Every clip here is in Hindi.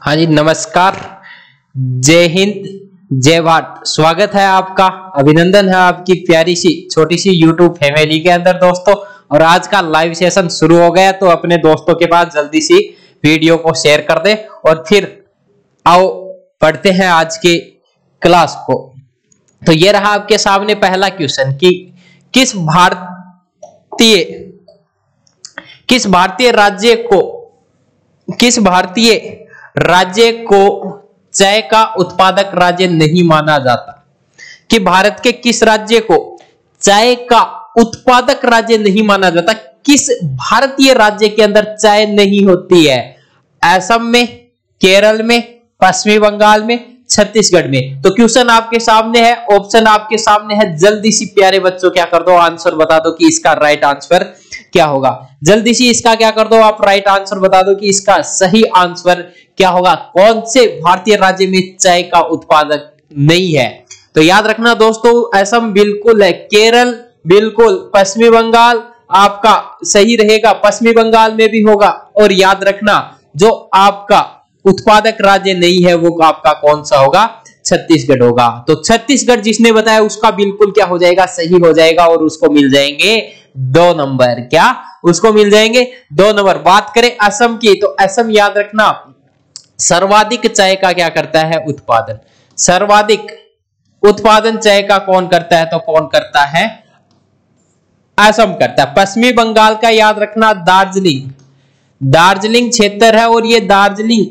हाँ जी, नमस्कार। जय हिंद, जय भारत। स्वागत है आपका, अभिनंदन है आपकी प्यारी सी छोटी सी यूट्यूब फैमिली के अंदर दोस्तों। और आज का लाइव सेशन शुरू हो गया, तो अपने दोस्तों के पास जल्दी सी वीडियो को शेयर कर दे और फिर आओ पढ़ते हैं आज के क्लास को। तो ये रहा आपके सामने पहला क्वेश्चन कि किस भारतीय राज्य को चाय का उत्पादक राज्य नहीं माना जाता। कि भारत के किस राज्य को चाय का उत्पादक राज्य नहीं माना जाता? किस भारतीय राज्य के अंदर चाय नहीं होती है? असम में, केरल में, पश्चिमी बंगाल में, छत्तीसगढ़ में। तो क्वेश्चन आपके सामने है, ऑप्शन आपके सामने है। जल्दी सी प्यारे बच्चों क्या कर दो, आंसर बता दो कि इसका राइट आंसर क्या होगा। जल्दी सी इसका क्या कर दो, आप राइट आंसर बता दो कि इसका सही आंसर क्या होगा। कौन से भारतीय राज्य में चाय का उत्पादक नहीं है? तो याद रखना दोस्तों, असम बिल्कुल है, केरल बिल्कुल, पश्चिमी बंगाल आपका सही रहेगा, पश्चिमी बंगाल में भी होगा। और याद रखना जो आपका उत्पादक राज्य नहीं है वो आपका कौन सा होगा? छत्तीसगढ़ होगा। तो छत्तीसगढ़ जिसने बताया उसका बिल्कुल क्या हो जाएगा? सही हो जाएगा और उसको मिल जाएंगे 2 नंबर। क्या उसको मिल जाएंगे 2 नंबर। बात करें असम की, तो असम याद रखना सर्वाधिक चाय का क्या करता है? उत्पादन। सर्वाधिक उत्पादन चाय का कौन करता है? तो कौन करता है? असम करता है। पश्चिमी बंगाल का याद रखना दार्जिलिंग क्षेत्र है और ये दार्जिलिंग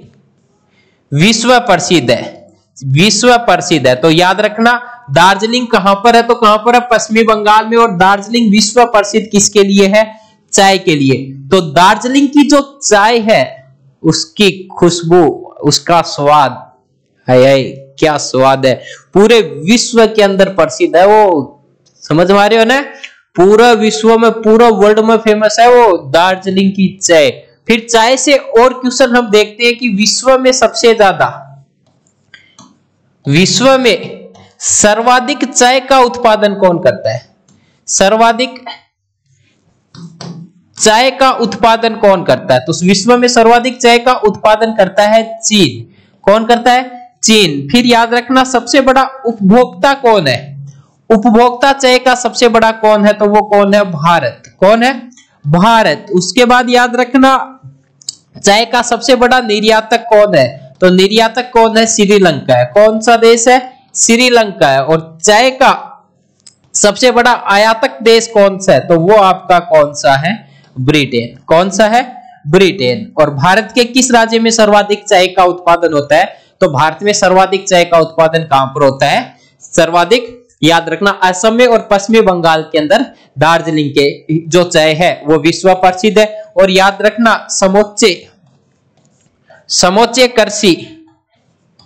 विश्व प्रसिद्ध है, विश्व प्रसिद्ध है। तो याद रखना दार्जिलिंग कहां पर है? तो कहां पर है? पश्चिमी बंगाल में। और दार्जिलिंग विश्व प्रसिद्ध किसके लिए है? चाय के लिए। तो दार्जिलिंग की जो चाय है उसकी खुशबू, उसका स्वाद, हाय क्या स्वाद है, पूरे विश्व के अंदर प्रसिद्ध है। वो समझ पा रहे हो ना? पूरा विश्व में, पूरा वर्ल्ड में फेमस है वो दार्जिलिंग की चाय। फिर चाय से और क्वेश्चन हम देखते हैं कि विश्व में सर्वाधिक चाय का उत्पादन कौन करता है? सर्वाधिक चाय का उत्पादन कौन करता है? तो विश्व में सर्वाधिक चाय का उत्पादन करता है चीन। कौन करता है? चीन। फिर याद रखना सबसे बड़ा उपभोक्ता कौन है? उपभोक्ता चाय का सबसे बड़ा कौन है? तो वो कौन है? भारत। कौन है? भारत। उसके बाद याद रखना चाय का सबसे बड़ा निर्यातक कौन है? तो निर्यातक कौन है? श्रीलंका है। कौन सा देश है? श्रीलंका है। और चाय का सबसे बड़ा आयातक देश कौन सा है? तो वो आपका कौन सा है? ब्रिटेन। कौन सा है? ब्रिटेन। और भारत के किस राज्य में सर्वाधिक चाय का उत्पादन होता है? तो भारत में सर्वाधिक चाय का उत्पादन कहां पर होता है? सर्वाधिक याद रखना असम में और पश्चिमी बंगाल के अंदर दार्जिलिंग के जो चाय है वो विश्व प्रसिद्ध है। और याद रखना समोच्चे कृषि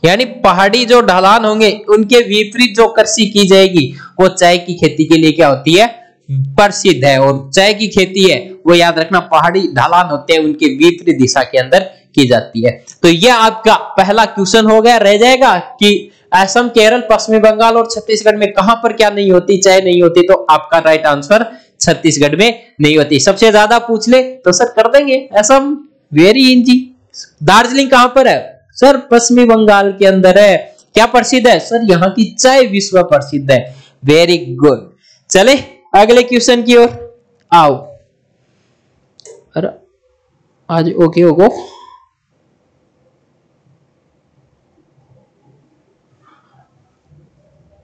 यानी पहाड़ी जो ढलान होंगे उनके विपरीत जो कृषि की जाएगी वो चाय की खेती के लिए क्या होती है? प्रसिद्ध है। और चाय की खेती है वो याद रखना पहाड़ी ढलान होते हैं उनके विपरीत दिशा के अंदर की जाती है। तो यह आपका पहला क्वेश्चन हो गया। रह जाएगा कि असम, केरल, पश्चिमी बंगाल और छत्तीसगढ़ में कहां पर क्या नहीं होती? चाय नहीं होती। तो आपका राइट आंसर छत्तीसगढ़ में नहीं होती। सबसे ज्यादा पूछ ले तो सर कर देंगे असम, वेरी इजी। दार्जिलिंग कहां पर है? सर पश्चिमी बंगाल के अंदर है। क्या प्रसिद्ध है? सर यहाँ की चाय विश्व प्रसिद्ध है। Very good. चले अगले क्वेश्चन की ओर आओ। अरे आज ओके होगो।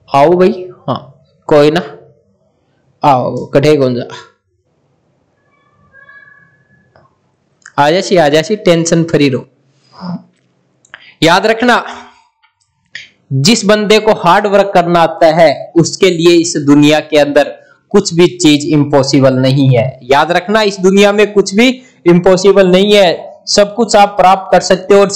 आओ भाई, हाँ कोई ना, आओ कठे कौन जा, आ जासी टेंशन फ्री रहो। याद रखना जिस बंदे को हार्ड वर्क करना आता है उसके लिए इस दुनिया के अंदर कुछ भी चीज इम्पॉसिबल नहीं है। याद रखना इस दुनिया में कुछ भी इम्पॉसिबल नहीं है, सब कुछ आप प्राप्त कर सकते हो और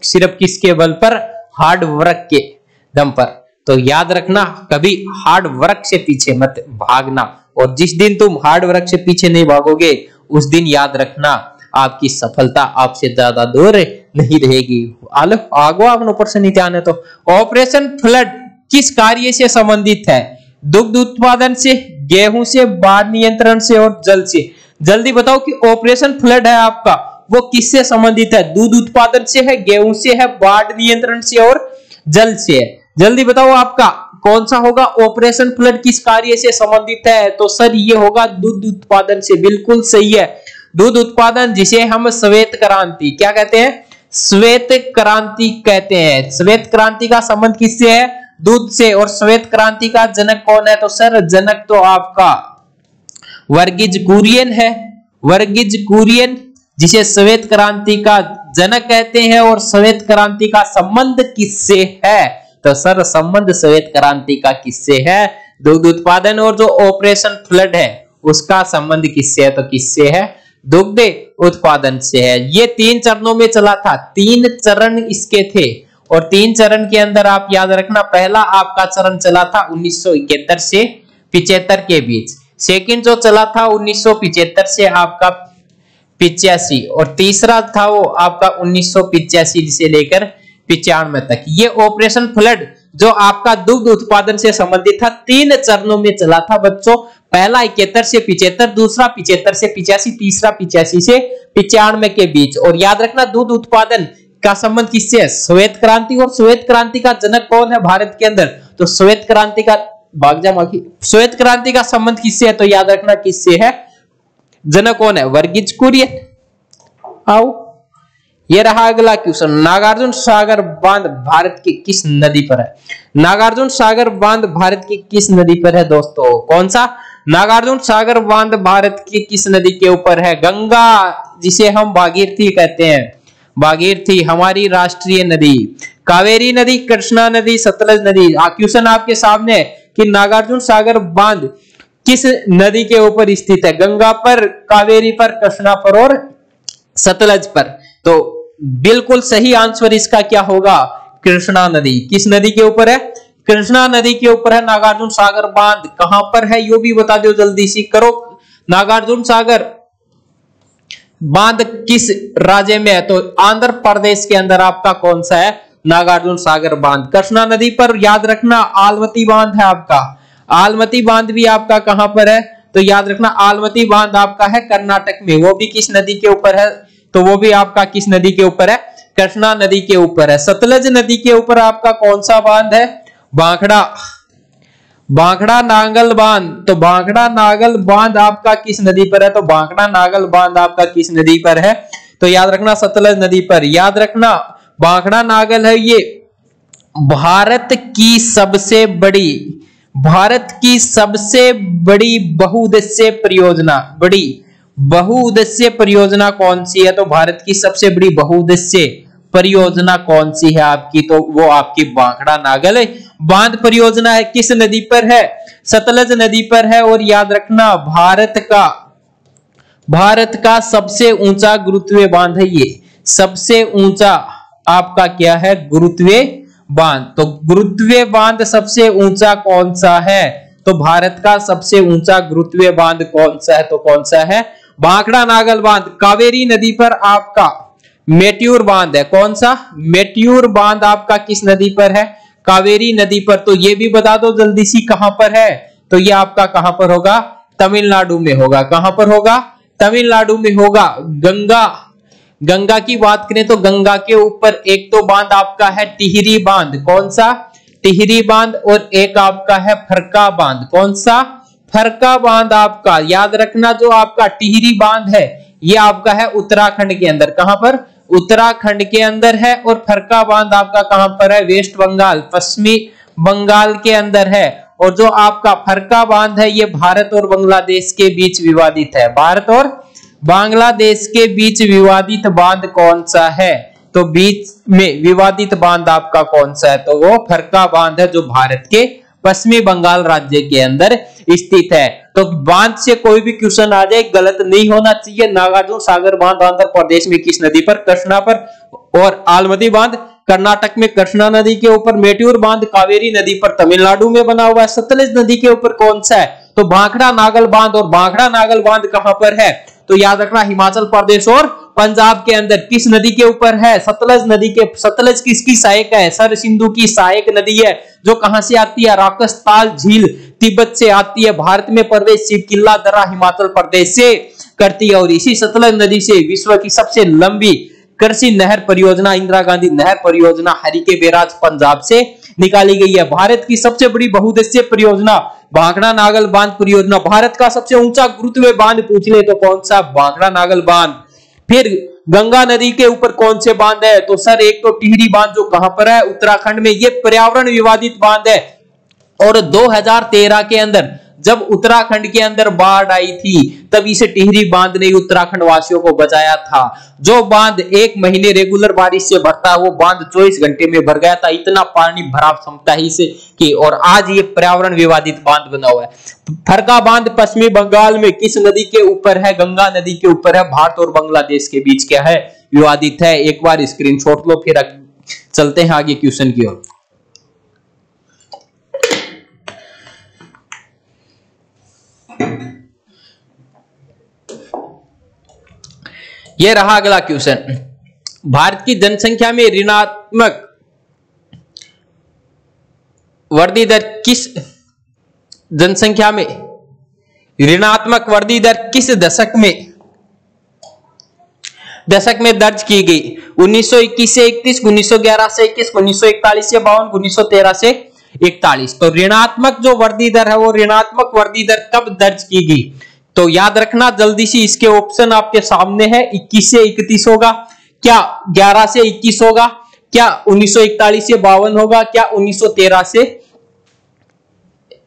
सिर्फ किसके बल पर? हार्ड वर्क के दम पर। तो याद रखना कभी हार्ड वर्क से पीछे मत भागना। और जिस दिन तुम हार्ड वर्क से पीछे नहीं भागोगे उस दिन याद रखना आपकी सफलता आपसे ज्यादा दूर नहीं रहेगी। आगो आपने ऊपर से नीचे आने। तो ऑपरेशन फ्लड किस कार्य से संबंधित है? दुग्ध उत्पादन से, गेहूं से, बाढ़ नियंत्रण से और जल से। जल्दी बताओ कि ऑपरेशन फ्लड है आपका वो किससे संबंधित है? दूध उत्पादन से है, गेहूं से है, बाढ़ नियंत्रण से और जल से है। जल्दी बताओ आपका कौन सा होगा? ऑपरेशन फ्लड किस कार्य से संबंधित है? तो सर ये होगा दूध उत्पादन से। बिल्कुल सही है, दूध उत्पादन, जिसे हम श्वेत क्रांति क्या कहते हैं? श्वेत क्रांति कहते हैं। श्वेत क्रांति का संबंध किससे है? दूध से। और श्वेत क्रांति का जनक कौन है? तो सर जनक तो आपका वर्गीज कुरियन है। वर्गीज कुरियन, जिसे श्वेत क्रांति का जनक कहते हैं। और श्वेत क्रांति का संबंध किससे है? तो सर संबंध श्वेत क्रांति का किससे है? दुग्ध उत्पादन। और जो ऑपरेशन फ्लड है उसका संबंध किससे है? तो किससे है? दुग्ध उत्पादन से है। ये 3 चरणों में चला था, 3 चरण इसके थे। और 3 चरण के अंदर आप याद रखना, पहला आपका चरण चला था 1971 से 75 के बीच। सेकंड जो चला था 1975 से आपका 85, और तीसरा था वो आपका 1985 से लेकर 95 तक। ये ऑपरेशन फ्लड जो आपका दुग्ध उत्पादन से संबंधित था 3 चरणों में चला था बच्चों। पहला 71 से 75, दूसरा 75 से 85, तीसरा 85 से 95 के बीच। और याद रखना दूध उत्पादन का संबंध किससे है? श्वेत क्रांति। और श्वेत क्रांति का जनक कौन है भारत के अंदर? तो श्वेत क्रांति का श्वेत क्रांति का संबंध किससे है? तो याद रखना किससे है? जनक कौन है? वर्गीज कुरियन। आओ, ये रहा अगला क्वेश्चन। नागार्जुन सागर बांध भारत की किस नदी पर है? नागार्जुन सागर बांध भारत की किस नदी पर है दोस्तों? कौन सा? नागार्जुन सागर बांध भारत की किस नदी के ऊपर है? गंगा, जिसे हम भागीरथी कहते हैं। भागीरथी हमारी राष्ट्रीय नदी। कावेरी नदी, कृष्णा नदी, सतलज नदी। क्वेश्चन आपके सामने कि नागार्जुन सागर बांध किस नदी के ऊपर स्थित है? गंगा पर, कावेरी पर, कृष्णा पर और सतलज पर। तो बिल्कुल सही आंसर इसका क्या होगा? कृष्णा नदी। किस नदी के ऊपर है? कृष्णा नदी के ऊपर है नागार्जुन सागर बांध। कहां पर है यो भी बता दो, जल्दी सी करो। नागार्जुन सागर बांध किस राज्य में है? तो आंध्र प्रदेश के अंदर आपका कौन सा है? नागार्जुन सागर बांध। कृष्णा नदी पर याद रखना आलमती बांध है आपका। आलमती बांध भी आपका कहां पर है? तो याद रखना आलमती बांध आपका है कर्नाटक में। वो भी किस नदी के ऊपर है? तो वो भी आपका किस नदी के ऊपर है? कृष्णा नदी के ऊपर है। सतलज नदी के ऊपर आपका कौन सा बांध है? भाखड़ा। भाखड़ा नागल बांध। तो भाखड़ा नागल बांध आपका किस नदी पर है? तो भाखड़ा नागल बांध आपका किस नदी पर है? तो याद रखना सतलज नदी पर। याद रखना भाखड़ा नागल है ये भारत की सबसे बड़ी बहुउद्देश्य परियोजना। बहुउद्देश्य परियोजना कौन सी है? तो भारत की सबसे बड़ी बहुउद्देश्य परियोजना कौन सी है आपकी? तो वो आपकी भाखड़ा नागल बांध परियोजना है। किस नदी पर है? सतलज नदी पर है। और याद रखना भारत का सबसे ऊंचा गुरुत्वीय बांध है ये। सबसे ऊंचा आपका क्या है? गुरुत्वीय बांध। तो गुरुत्वीय बांध सबसे ऊंचा कौन सा है? तो भारत का सबसे ऊंचा गुरुत्वीय बांध कौन सा है? तो कौन सा है? भाखड़ा नागल बांध। कावेरी नदी पर आपका मेट्यूर बांध है। कौन सा? मेट्यूर बांध आपका किस नदी पर है? कावेरी नदी पर। तो ये भी बता दो जल्दी सी कहां पर है? तो ये आपका कहां पर होगा? तमिलनाडु में होगा। कहां पर होगा? तमिलनाडु में होगा। गंगा की बात करें तो गंगा के ऊपर एक तो बांध आपका है टिहरी बांध। कौन सा? टिहरी बांध। और एक आपका है फरक्का बांध। कौन सा? फरक्का बांध आपका। याद रखना जो आपका टिहरी बांध है ये आपका है उत्तराखंड के अंदर। कहां पर? उत्तराखंड के अंदर है। और फरक्का बांध आपका कहां पर है? वेस्ट बंगाल, पश्चिमी बंगाल के अंदर है। और जो आपका फरक्का बांध है ये भारत और बांग्लादेश के बीच विवादित है। भारत और बांग्लादेश के बीच विवादित बांध कौन सा है? तो बीच में विवादित बांध आपका कौन सा है? तो वो फरक्का बांध है जो भारत के पश्चिमी बंगाल राज्य के अंदर स्थित है। तो बांध से कोई भी क्वेश्चन आ जाए गलत नहीं होना चाहिए। नागार्जुन सागर बांध आंध्र प्रदेश में किस नदी पर? कृष्णा पर। और आलमती बांध कर्नाटक में कृष्णा नदी के ऊपर। मेट्यूर बांध कावेरी नदी पर तमिलनाडु में बना हुआ है। सतलज नदी के ऊपर कौन सा है? तो भाखड़ा नागल बांध। और भाखड़ा नागल बांध कहां पर है? तो याद रखना हिमाचल प्रदेश और पंजाब के अंदर। किस नदी के ऊपर है? सतलज नदी के। सतलज किसकी सहायक है? सर सिंधु की सहायक नदी है जो कहां से आती है? राकसताल झील तिब्बत से आती है। भारत में प्रवेश शिवकिल्ला दर्रा हिमाचल प्रदेश से करती है। और इसी सतलज नदी से विश्व की सबसे लंबी कृषि नहर परियोजना इंदिरा गांधी नहर परियोजना हरिके बैराज पंजाब से निकाली गई है। भारत की सबसे बड़ी बहुउद्देशीय परियोजना भाखड़ा नागल बांध परियोजना। भारत का सबसे ऊंचा गुरुत्वीय बांध पूछ ले तो कौन सा? भाखड़ा नागल बांध। फिर गंगा नदी के ऊपर कौन से बांध है? तो सर एक तो टिहरी बांध जो कहां पर है? उत्तराखंड में। ये पर्यावरण विवादित बांध है। और 2013 के अंदर जब उत्तराखंड के अंदर बाढ़ आई थी तब इसे टिहरी बांध ने उत्तराखंड वासियों को बचाया था। जो बांध 1 महीने रेगुलर बारिश से भरता है वो बांध 24 घंटे में भर गया था। इतना पानी भराव क्षमता ही से कि और आज ये पर्यावरण विवादित बांध बना हुआ है। फरका बांध पश्चिमी बंगाल में किस नदी के ऊपर है? गंगा नदी के ऊपर है। भारत और बांग्लादेश के बीच क्या है? विवादित है। एक बार स्क्रीनशॉट लो, फिर चलते हैं आगे क्वेश्चन की ओर। यह रहा अगला क्वेश्चन। भारत की जनसंख्या में ऋणात्मक वृद्धि दर किस जनसंख्या में ऋणात्मक वृद्धि दर किस दशक में दर्ज की गई? 1921 से 31, 1911 से 21, 1941 से 52, 1913 से 41। तो ऋणात्मक जो वृद्धि दर है वो ऋणात्मक वृद्धि दर कब दर्ज की गई? तो याद रखना जल्दी से, इसके ऑप्शन आपके सामने है। 21 से 31 होगा क्या? 11 से 21 होगा क्या? 1941 से 52 होगा क्या? 1913 से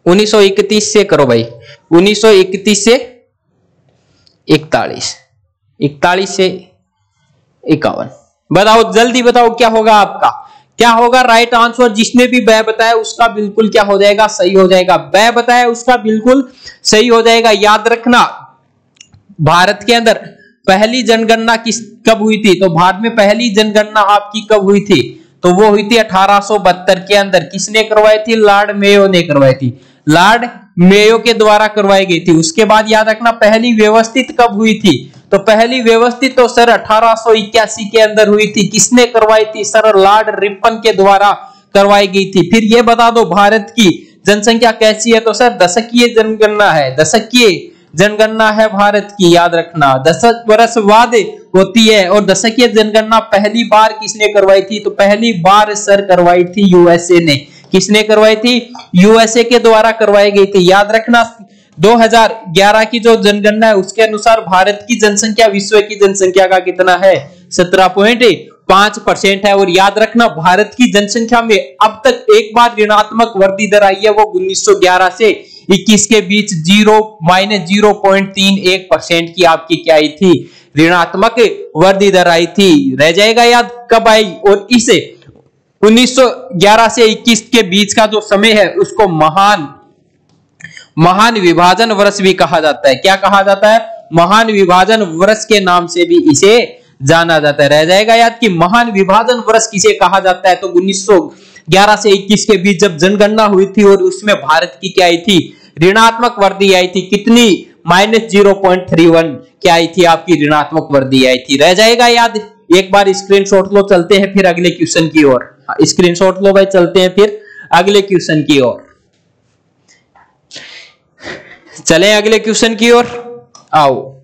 1931 से करो भाई, 1931 से 41, 41 से 51। बताओ जल्दी बताओ क्या होगा आपका? क्या होगा राइट आंसर? जिसने भी बै बताया उसका बिल्कुल क्या हो जाएगा? सही हो जाएगा। बै बताया उसका बिल्कुल सही हो जाएगा। याद रखना भारत के अंदर पहली जनगणना कब हुई थी? तो भारत में पहली जनगणना आपकी कब हुई थी? तो वो हुई थी 1872 के अंदर। किसने करवाई थी? लॉर्ड मेयो ने करवाई थी। लॉर्ड मेयो के द्वारा करवाई गई थी। उसके बाद याद रखना पहली व्यवस्थित कब हुई थी? तो पहली व्यवस्थित तो सर 1881 के अंदर हुई थी। किसने करवाई थी? सर लॉर्ड रिपन के द्वारा करवाई गई थी। फिर ये बता दो भारत की जनसंख्या कैसी है? तो सर दशकीय जनगणना है। दशकीय जनगणना है भारत की। याद रखना 10 वर्ष बाद होती है। और दशकीय जनगणना पहली बार किसने करवाई थी? तो पहली बार सर करवाई थी यूएसए ने। किसने करवाई थी? यूएसए के द्वारा करवाई गई थी। याद रखना 2011 की जो जनगणना है उसके अनुसार भारत की जनसंख्या विश्व की जनसंख्या का कितना है? 17.5% है। और याद रखना भारत की जनसंख्या में अब तक एक बार ऋणात्मक वृद्धि दर आई है, वो 1911 से 21 के बीच -0.31% की आपकी क्या आई थी? ऋणात्मक वृद्धि दर आई थी। रह जाएगा याद कब आई? और इसे 1911 से 21 के बीच का जो समय है उसको महान विभाजन वर्ष भी कहा जाता है। क्या कहा जाता है? महान विभाजन वर्ष के नाम से भी इसे जाना जाता है। रह जाएगा याद कि महान विभाजन वर्ष किसे कहा जाता है? तो 1911 से 21 के बीच जब जनगणना हुई थी और उसमें भारत की क्या आई थी? ऋणात्मक वृद्धि आई थी। कितनी? -0.31 क्या आई थी? आपकी ऋणात्मक वृद्धि आई थी। रह जाएगा याद। एक बार स्क्रीनशॉट लो, चलते हैं फिर अगले क्वेश्चन की ओर। स्क्रीनशॉट लो भाई, चलते हैं फिर अगले क्वेश्चन की ओर। चलें अगले क्वेश्चन की ओर। आओ,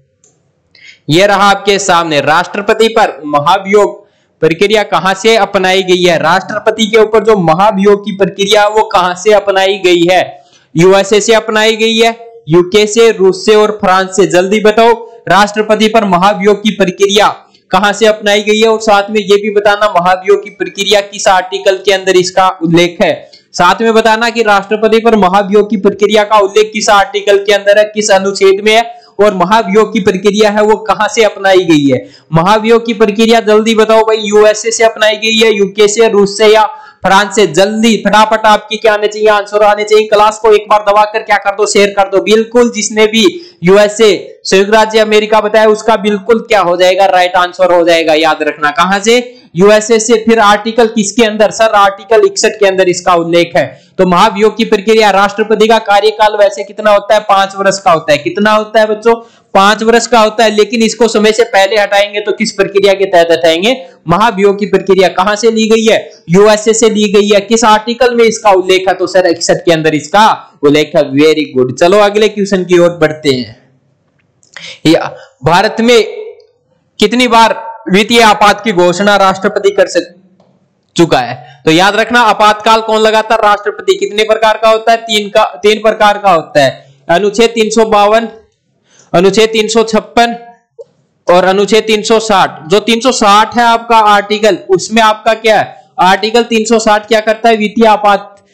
यह रहा आपके सामने। राष्ट्रपति पर महाभियोग प्रक्रिया कहां से अपनाई गई है? राष्ट्रपति के ऊपर जो महाभियोग की प्रक्रिया वो कहां से अपनाई गई है? यूएसए से अपनाई गई है, यूके से, रूस से और फ्रांस से। जल्दी बताओ राष्ट्रपति पर महाभियोग की प्रक्रिया कहां से अपनाई गई है? और साथ में यह भी बताना महाभियोग की प्रक्रिया किस आर्टिकल के अंदर इसका उल्लेख है। साथ में बताना कि राष्ट्रपति पर महाभियोग की प्रक्रिया का उल्लेख किस आर्टिकल के अंदर है, किस अनुच्छेद में है, और महाभियोग की प्रक्रिया है वो कहां से अपनाई गई है। महाभियोग की प्रक्रिया जल्दी बताओ भाई, यूएसए से अपनाई गई है, यूके से, रूस से या फ्रांस से। जल्दी फटाफट आपकी क्या आने चाहिए? आंसर आने चाहिए। क्लास को एक बार दबाकर क्या कर दो? शेयर कर दो। बिल्कुल जिसने भी यूएसए संयुक्त राज्य अमेरिका बताया उसका बिल्कुल क्या हो जाएगा? राइट आंसर हो जाएगा। याद रखना कहां से? यूएसए से। फिर आर्टिकल किसके अंदर? सर आर्टिकल 61 के अंदर इसका उल्लेख है। तो महाभियोग की प्रक्रिया, राष्ट्रपति का कार्यकाल वैसे कितना होता है? 5 वर्ष का होता है। कितना होता है बच्चों? 5 वर्ष का होता है। लेकिन इसको समय से पहले हटाएंगे तो किस प्रक्रिया के तहत हटाएंगे? महाभियोग की प्रक्रिया। कहां से ली गई है? यूएसए से ली गई है। किस आर्टिकल में इसका उल्लेख है? तो सर 61 के अंदर इसका उल्लेख है। Very good. चलो अगले क्वेश्चन की ओर बढ़ते हैं। या भारत में कितनी बार वित्तीय आपात की घोषणा राष्ट्रपति कर चुका है? तो याद रखना, आपातकाल कौन लगाता है? राष्ट्रपति। कितने प्रकार का होता है? तीन प्रकार का होता है। अनुच्छेद 352, अनुच्छेद 356 और अनुच्छेद 360। जो 360 है आपका आर्टिकल, उसमें आपका क्या है? आर्टिकल 360 क्या करता है? वित्तीय आपात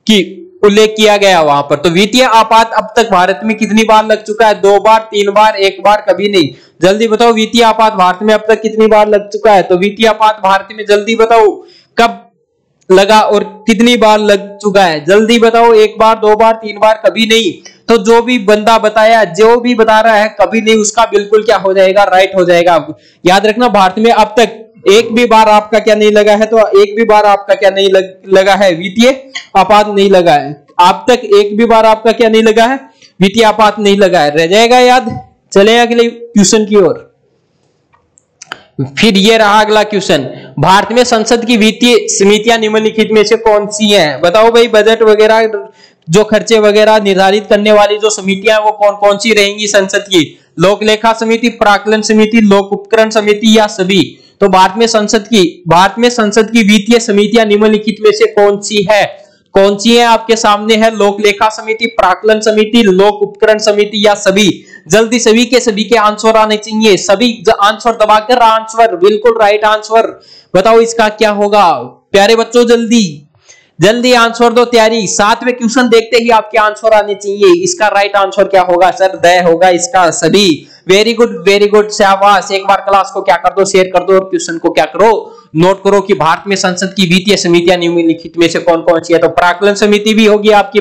की उल्लेख किया गया वहां पर। तो वित्तीय आपात अब तक भारत में कितनी बार लग चुका है? 2 बार, 3 बार, 1 बार, कभी नहीं। जल्दी बताओ, वित्तीय आपात भारत में अब तक कितनी बार लग चुका है? तो वित्तीय आपात भारत में जल्दी बताओ कब लगा और कितनी बार लग चुका है? जल्दी बताओ, 1 बार, 2 बार, 3 बार, कभी नहीं। तो जो भी बंदा बताया, जो भी बता रहा है कभी नहीं, उसका बिल्कुल क्या हो जाएगा? राइट हो जाएगा। याद रखना, भारत में अब तक एक भी बार आपका क्या नहीं लगा है? तो एक भी बार आपका क्या नहीं लगा है? वित्तीय आपात नहीं लगा है। अब तक एक भी बार आपका क्या नहीं लगा है? वित्तीय आपात नहीं लगा है। रह जाएगा याद। चले अगले क्वेश्चन की ओर। फिर ये रहा अगला क्वेश्चन, भारत में संसद की वित्तीय समितियां निम्नलिखित में से कौन सी हैं? बताओ भाई, बजट वगैरह जो खर्चे वगैरह निर्धारित करने वाली जो समितियां वो कौन कौन सी रहेंगी संसद की? लोक लेखा समिति, प्राक्कलन समिति, लोक उपकरण समिति या सभी? तो भारत में संसद की वित्तीय समितियां निम्नलिखित में से कौन सी है? कौन सी है? आपके सामने है लोक लेखा समिति, प्राक्कलन समिति, लोक उपकरण समिति या सभी? जल्दी सभी के आंसर आने चाहिए। सभी आंसर दबाकर आंसर, बिल्कुल राइट आंसर। बताओ इसका क्या होगा? प्यारे बच्चों जल्दी जल्दी आंसर दो, तैयारी। 7वें क्वेश्चन देखते ही आपके आंसर आने चाहिए। इसका राइट आंसर क्या होगा सर? द होगा इसका सभी। वेरी गुड, शाबाश। एक बार क्लास को क्या कर दो, शेयर कर दो और क्वेश्चन को क्या करो, नोट करो कि भारत में संसद की वित्तीय समितियां निम्नलिखित में से कौन कौन सी है? तो प्राक्कलन समिति भी होगी आपकी,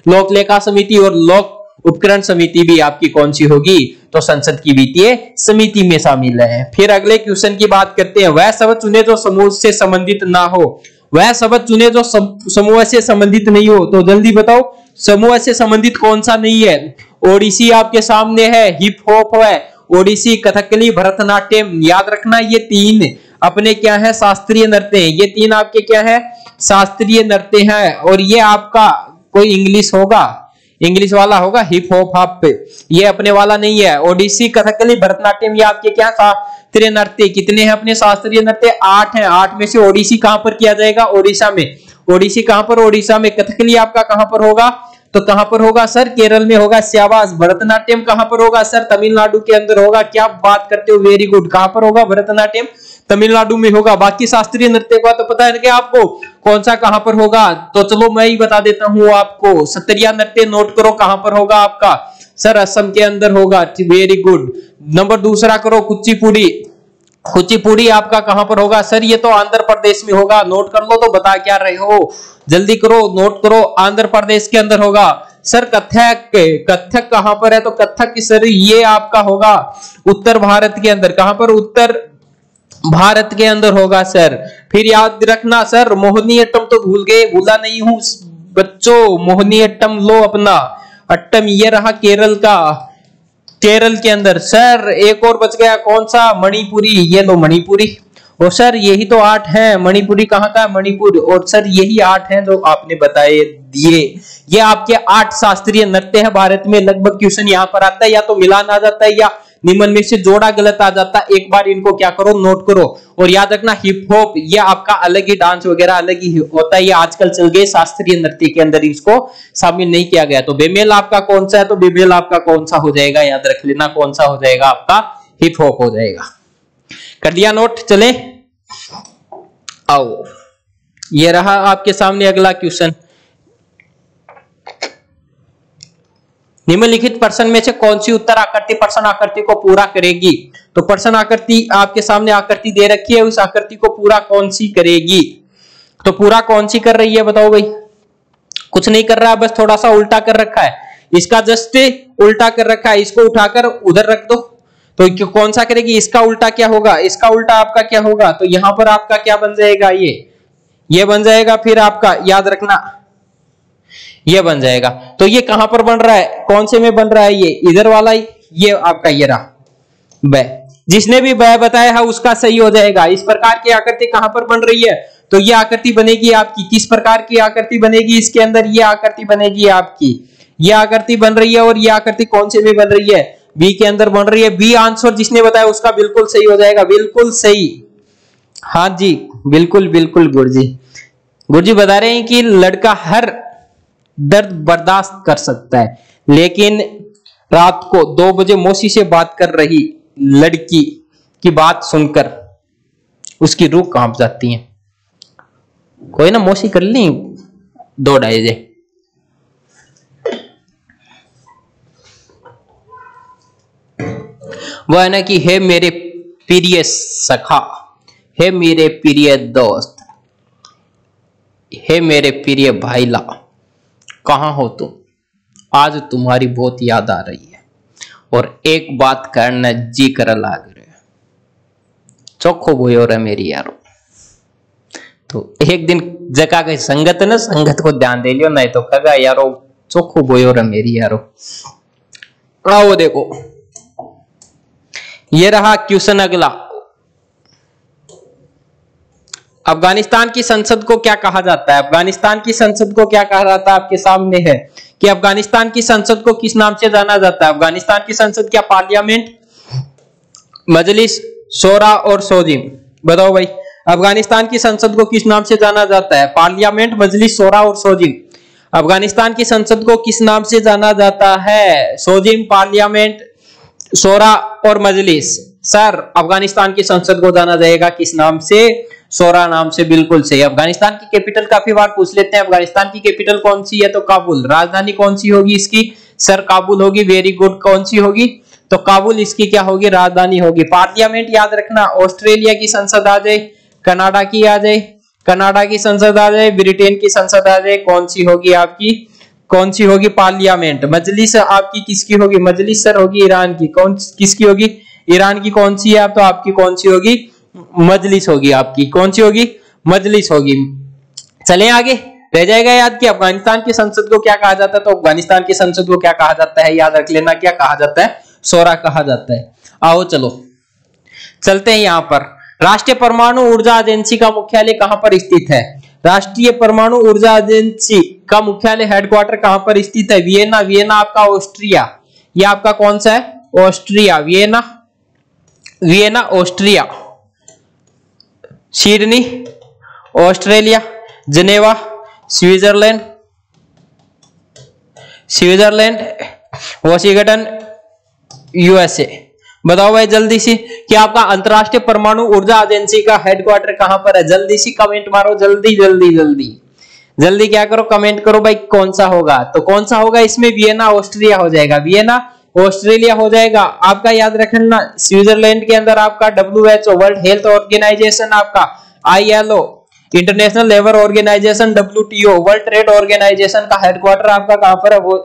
लोक लेखा समिति और लोक उपकरण समिति भी आपकी कौन सी होगी? तो संसद की वित्तीय समिति में शामिल है। फिर अगले क्वेश्चन की बात करते हैं। वह शब्द चुने जो समूह से संबंधित ना हो। वह शब्द चुने जो समूह से संबंधित नहीं हो। तो जल्दी बताओ, समूह से संबंधित कौन सा नहीं है? ओडिसी आपके सामने है, हिप हॉप है, ओडिसी, कथकली, भरतनाट्यम। याद रखना, ये 3 अपने क्या है? शास्त्रीय नृत्य हैं। ये 3 आपके क्या है? शास्त्रीय नृत्य हैं। और ये आपका कोई इंग्लिश होगा, इंग्लिश वाला होगा, हिप हॉप हाप पे, ये अपने वाला नहीं है। ओडिसी, कथकली, भरतनाट्यम ये आपके क्या? शास्त्रीय नृत्य। कितने हैं अपने शास्त्रीय नृत्य? 8 हैं। 8 में से ओडिसी कहां पर किया जाएगा? ओडिशा में। ओडिसी कहां पर? ओडिशा में। कथकली आपका कहां पर होगा? तो कहां पर होगा सर? केरल में होगा। शाबाश। भरतनाट्यम कहां पर होगा सर? तमिलनाडु के अंदर होगा। क्या बात करते हो, वेरी गुड। कहां पर होगा भरतनाट्यम? तमिलनाडु में होगा। बाकी शास्त्रीय नृत्य का तो पता है क्या आपको, कौन सा कहां पर होगा? तो चलो मैं ही बता देता हूं आपको। सत्रिया नृत्य नोट करो, कहां पर होगा आपका? सर असम के अंदर होगा। Very good. नंबर दूसरा करो, कुचिपुड़ी। कुचिपुड़ी आपका कहां पर होगा? सर ये तो आंध्र प्रदेश में होगा। नोट कर लो। तो बता क्या रहे हो, जल्दी करो, नोट करो। आंध्र प्रदेश के अंदर होगा। सर कथक, कथक कहां पर है? तो कथक सर ये आपका होगा उत्तर भारत के अंदर। कहां पर? उत्तर भारत के अंदर होगा सर। फिर याद रखना सर, मोहिनीअट्टम तो भूल गए, भूला नहीं हूं बच्चों। मोहिनीअट्टम लो अपना अट्टम, ये रहा केरल का, केरल के अंदर। सर एक और बच गया, कौन सा? मणिपुरी, ये लो मणिपुरी। और सर यही तो 8 हैं। मणिपुरी कहाँ का? मणिपुर। और सर यही 8 हैं जो आपने बताए दिए। ये आपके 8 शास्त्रीय नृत्य है भारत में। लगभग क्वेश्चन यहाँ पर आता है, या तो मिलान आ जाता है या निम्न में से जोड़ा गलत आ जाता है। एक बार इनको क्या करो, नोट करो। और याद रखना, हिप हॉप ये आपका अलग ही डांस वगैरह अलग ही होता है। ये आजकल चल गए शास्त्रीय नृत्य के अंदर, इसको शामिल नहीं किया गया। तो बेमेल आपका कौन सा है? तो बेमेल आपका कौन सा हो जाएगा? याद रख लेना, कौन सा हो जाएगा आपका? हिप हॉप हो जाएगा। कर दिया नोट? चले आओ, ये रहा आपके सामने अगला क्वेश्चन। निम्नलिखित प्रश्न में से कौन सी उत्तर आकृति प्रश्न आकृति को पूरा करेगी? तो प्रश्न आकृति आपके सामने आकृति दे रखी है, उस आकृति को पूरा कौन सी करेगी? तो पूरा कौन सी कर रही है बताओ भाई? कुछ नहीं कर रहा है, बस थोड़ा सा उल्टा कर रखा है। इसका जस्ट उल्टा कर रखा है, इसको उठाकर उधर रख दो। तो कौन सा करेगी? इसका उल्टा क्या होगा? इसका उल्टा आपका क्या होगा? तो यहां पर आपका क्या बन जाएगा? ये बन जाएगा। फिर आपका याद रखना, ये बन जाएगा। तो ये कहां पर बन रहा है? कौन से में बन रहा है? ये इधर वाला, ये आपका ये रहा ब। जिसने भी ब बताया है उसका सही हो जाएगा। इस प्रकार की आकृति कहां पर बन रही है? तो ये आकृति बनेगी आपकी, किस प्रकार की आकृति बनेगी? इसके अंदर ये आकृति बनेगी आपकी, ये आकृति बन रही है। और ये आकृति कौन से में बन रही है? बी के अंदर बन रही है। बी आंसर जिसने बताया उसका बिल्कुल सही हो जाएगा, बिल्कुल सही। हाँ जी, बिल्कुल बिल्कुल गुरुजी बता रहे हैं कि लड़का हर दर्द बर्दाश्त कर सकता है, लेकिन रात को 2 बजे मौसी से बात कर रही लड़की की बात सुनकर उसकी रूह कांप जाती है। कोई ना मौसी कर ली 2-2.5 बजे। वह है ना कि हे मेरे प्रिय सखा, हे मेरे प्रिय दोस्त, हे मेरे प्रिय भाईला, कहां हो तुम? आज तुम्हारी बहुत याद आ रही है और एक बात करना जी कर लाग रहे चोखो बोयो रे मेरी यारो। तो एक दिन जका के संगत न संगत को ध्यान दे लियो, नहीं तो कगा यारो चोखो बोयो रे मेरी यारो। आओ देखो, ये रहा क्वेश्चन अगला। अफगानिस्तान की संसद को क्या कहा जाता है? अफगानिस्तान की संसद को क्या कहा जाता है? आपके सामने है कि अफगानिस्तान की संसद को किस नाम से जाना जाता है? अफगानिस्तान की संसद क्या पार्लियामेंट, मजलिस, शोरा और सोजिम? बताओ भाई, अफगानिस्तान की संसद को किस नाम से जाना जाता है? पार्लियामेंट, मजलिस, शोरा और सोजिम। अफगानिस्तान की संसद को किस नाम से जाना जाता है? सोजिम, पार्लियामेंट, शोरा और मजलिस। सर, अफगानिस्तान की संसद को जाना जाएगा किस नाम से? शोरा नाम से। बिल्कुल सही। अफगानिस्तान की कैपिटल काफी बार पूछ लेते हैं, अफगानिस्तान की कैपिटल कौन सी है? तो काबुल। राजधानी कौन सी होगी इसकी? सर काबुल होगी। Very good. कौन सी होगी? तो काबुल इसकी क्या होगी? राजधानी होगी। पार्लियामेंट याद रखना, ऑस्ट्रेलिया की संसद आ जाए, कनाडा की आ जाए, कनाडा की संसद आ जाए, ब्रिटेन की संसद आ जाए, कौन सी होगी आपकी? कौन सी होगी? पार्लियामेंट। मजलिस आपकी किसकी होगी? मजलिस सर होगी ईरान की। कौन किसकी होगी? ईरान की। कौन सी है? तो आपकी कौन सी होगी? मजलिस होगी आपकी। कौन सी होगी? मजलिस होगी। चले आगे। रह जाएगा याद कि अफगानिस्तान की संसद को क्या कहा जाता है? तो अफगानिस्तान की संसद को क्या कहा जाता है? याद रख लेना, क्या कहा जाता है? शोरा कहा जाता है। आओ चलो चलते हैं यहां पर। राष्ट्रीय परमाणु ऊर्जा एजेंसी का मुख्यालय कहां पर स्थित है? राष्ट्रीय परमाणु ऊर्जा एजेंसी का मुख्यालय हेडक्वार्टर कहां पर स्थित है? वियना। वियना आपका ऑस्ट्रिया। ये आपका कौन सा है? Austria. Vienna, Vienna Austria. Sydney Australia. Geneva Switzerland, Switzerland. Washington USA. बताओ भाई जल्दी से कि आपका अंतरराष्ट्रीय परमाणु ऊर्जा एजेंसी का हेडक्वार्टर कहां पर है? जल्दी से कमेंट मारो, जल्दी जल्दी जल्दी जल्दी क्या करो, कमेंट करो भाई कौन सा होगा। तो कौन सा होगा इसमें? वियना ऑस्ट्रिया हो जाएगा। वियना ऑस्ट्रेलिया हो जाएगा। आपका याद रखना, स्विट्जरलैंड के अंदर आपका WHO वर्ल्ड हेल्थ ऑर्गेनाइजेशन, आपका ILO International Labour Organization, WTO World Trade Organization का हेडक्वार्टर आपका कहां पर है? वो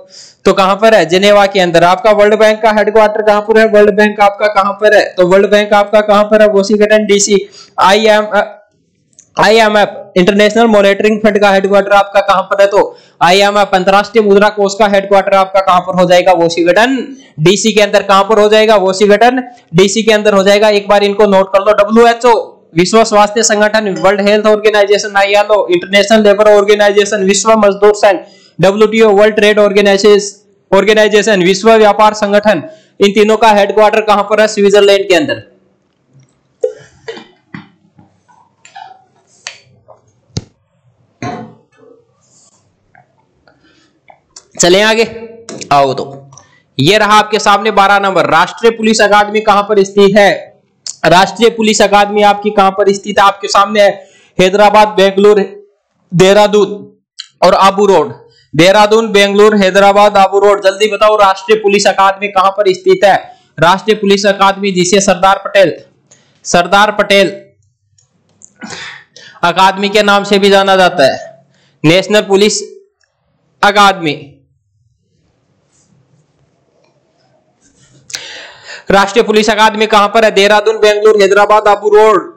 तो कहां पर है? जिनेवा के अंदर। आपका वर्ल्ड बैंक का हेडक्वार्टर कहां पर है? वर्ल्ड बैंक आपका कहां पर है? तो वर्ल्ड बैंक आपका कहां पर है? Washington DC। IMF international monitoring fund का हेडक्वार्टर आपका कहां पर है? तो IMF अंतरराष्ट्रीय मुद्रा कोष का हेडक्वार्टर आपका कहां पर हो जाएगा? वॉशिंगटन DC के अंदर। कहां पर हो जाएगा? वॉशिंगटन DC के अंदर हो जाएगा। एक बार इनको नोट कर लो। WHO विश्व स्वास्थ्य संगठन, World Health Organization, ILO International Labour Organization, विश्व मजदूर संघ, WTO वर्ल्ड ट्रेड ऑर्गेनाइजेशन, विश्व व्यापार संगठन, इन तीनों का हेडक्वार्टर कहां पर है? स्विट्जरलैंड के अंदर। चले आगे। आओ तो ये रहा आपके सामने 12 नंबर। राष्ट्रीय पुलिस अकादमी कहां पर स्थित है? राष्ट्रीय पुलिस अकादमी आपकी कहां पर स्थित है? आपके सामने है हैदराबाद, बेंगलुरु, देहरादून और आबू रोड। देहरादून, बेंगलुरु, हैदराबाद, आबू रोड। जल्दी बताओ राष्ट्रीय पुलिस अकादमी कहां पर स्थित है? राष्ट्रीय पुलिस अकादमी जिसे सरदार पटेल अकादमी के नाम से भी जाना जाता है। नेशनल पुलिस अकादमी। राष्ट्रीय पुलिस अकादमी कहां पर है? देहरादून, बेंगलुरु, हैदराबाद, आबू रोड।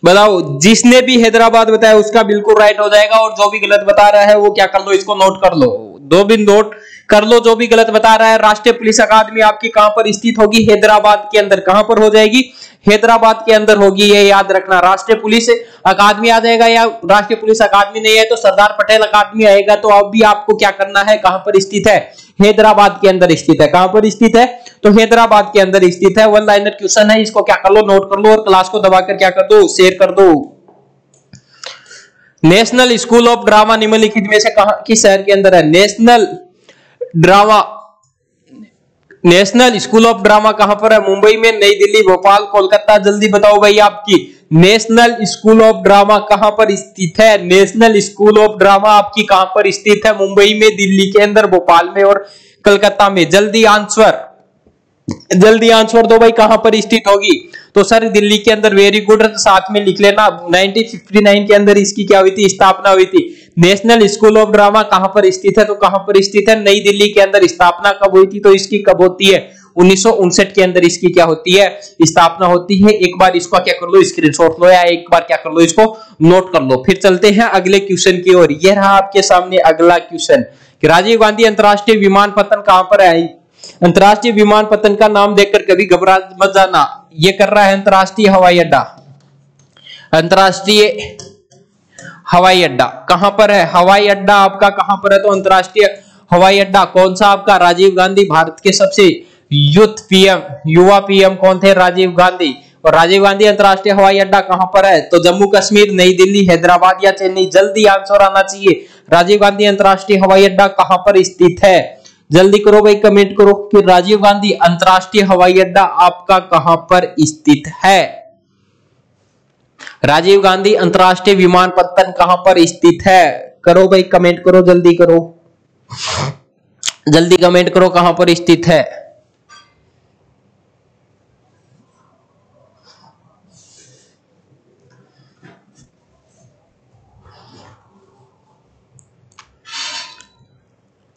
बताओ, जिसने भी हैदराबाद बताया उसका बिल्कुल राइट हो जाएगा, और जो भी गलत बता रहा है वो क्या कर लो, इसको नोट कर लो। दो बिन नोट कर लो। जो भी गलत बता रहा है, राष्ट्रीय पुलिस अकादमी आपकी कहां पर स्थित होगी? हैदराबाद के अंदर। कहां पर हो जाएगी? हैदराबाद के अंदर होगी, ये याद रखना। राष्ट्रीय पुलिस अकादमी आ जाएगा, या राष्ट्रीय पुलिस अकादमी नहीं है तो सरदार पटेल अकादमी आएगा। तो अब भी आपको क्या करना है? कहां पर स्थित है? हैदराबाद के अंदर स्थित है। कहां पर स्थित है? तो हैदराबाद के अंदर स्थित है। वन लाइनर क्वेश्चन है, इसको क्या कर लो? नोट कर लो और क्लास को दबाकर क्या कर दो? शेयर कर दो। नेशनल स्कूल ऑफ ड्रामा निम्नलिखित में से कहां किस शहर के अंदर है? नेशनल स्कूल ऑफ ड्रामा कहां पर है? मुंबई में, नई दिल्ली, भोपाल, कोलकाता। जल्दी बताओ भाई, आपकी नेशनल स्कूल ऑफ ड्रामा कहां पर स्थित है? नेशनल स्कूल ऑफ ड्रामा आपकी कहां पर स्थित है? मुंबई में, दिल्ली के अंदर, भोपाल में और कलकत्ता में। जल्दी आंसर दो भाई, कहां पर स्थित होगी? तो सर दिल्ली के अंदर। वेरी गुड, साथ में लिख लेना 1959 के अंदर इसकी क्या हुई थी? स्थापना हुई थी। नेशनल स्कूल ऑफ ड्रामा कहां पर स्थित है? तो कहां पर स्थित है? नई दिल्ली के अंदर। स्थापना कब हुई थी? तो इसकी कब होती है? 1959 के अंदर इसकी क्या होती है? स्थापना होती है। एक बार इसको क्या कर लो? स्क्रीनशॉट लो, या एक बार क्या कर लो? इसको नोट कर लो। फिर चलते हैं अगले क्वेश्चन की ओर। यह रहा आपके सामने अगला क्वेश्चन कि राजीव गांधी अंतरराष्ट्रीय विमानपत्तन कहां पर है? अंतरराष्ट्रीय विमानपत्तन का नाम देखकर कभी घबरा मत जाना, ये कर रहा है अंतरराष्ट्रीय हवाई अड्डा। अंतरराष्ट्रीय हवाई अड्डा कहां पर है? हवाई अड्डा आपका कहां पर है? तो अंतरराष्ट्रीय हवाई अड्डा कौन सा आपका? राजीव गांधी। भारत के सबसे युवा पीएम कौन थे? राजीव गांधी। और राजीव गांधी अंतरराष्ट्रीय हवाई अड्डा कहां पर है? तो जम्मू कश्मीर, नई दिल्ली, हैदराबाद या चेन्नई। जल्दी आंसर आना चाहिए। राजीव गांधी अंतरराष्ट्रीय हवाई अड्डा कहां पर स्थित है? जल्दी करो भाई, कमेंट करो कि राजीव गांधी अंतरराष्ट्रीय हवाई अड्डा आपका कहां पर स्थित है? राजीव गांधी अंतरराष्ट्रीय विमानपत्तन कहां पर स्थित है? करो भाई, कमेंट करो, जल्दी करो, जल्दी कमेंट करो, कहां पर स्थित है?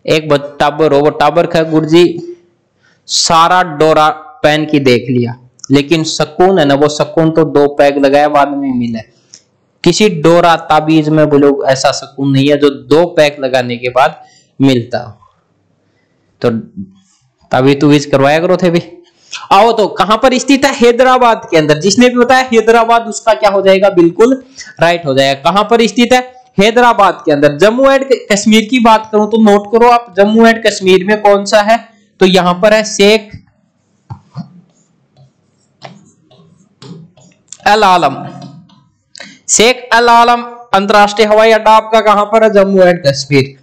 एक टाबर हो, वो टाबर खा गुरुजी सारा डोरा पहन की देख लिया, लेकिन सुकून है ना, वो सुकून तो 2 पैग लगाया बाद में मिला। किसी डोरा ताबीज में बोलो ऐसा सुकून नहीं है जो 2 पैग लगाने के बाद मिलता। तो ताबीज तुबीज करवाया करो थे भी। आओ, तो कहां पर स्थित है? हैदराबाद के अंदर। जिसने भी बताया हैदराबाद, उसका क्या हो जाएगा? बिल्कुल राइट हो जाएगा। कहां पर स्थित है? हैदराबाद के अंदर। जम्मू एंड कश्मीर की बात करूं तो नोट करो आप, जम्मू एंड कश्मीर में कौन सा है? तो यहां पर है शेख अल आलम। शेख अल आलम अंतरराष्ट्रीय हवाई अड्डा आपका कहां पर है? जम्मू एंड कश्मीर।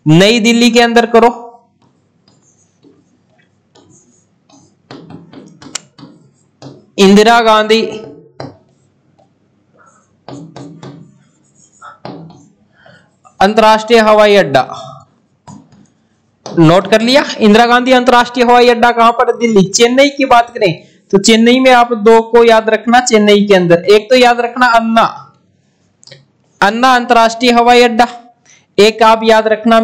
नई दिल्ली के अंदर करो, इंदिरा गांधी अंतरराष्ट्रीय हवाई अड्डा। नोट कर लिया? इंदिरा गांधी अंतरराष्ट्रीय हवाई अड्डा कहां पर? दिल्ली। चेन्नई की बात करें तो चेन्नई में आप 2 को याद रखना चेन्नई के अंदर। एक तो याद रखना अन्ना अंतरराष्ट्रीय हवाई अड्डा, एक आप याद रखना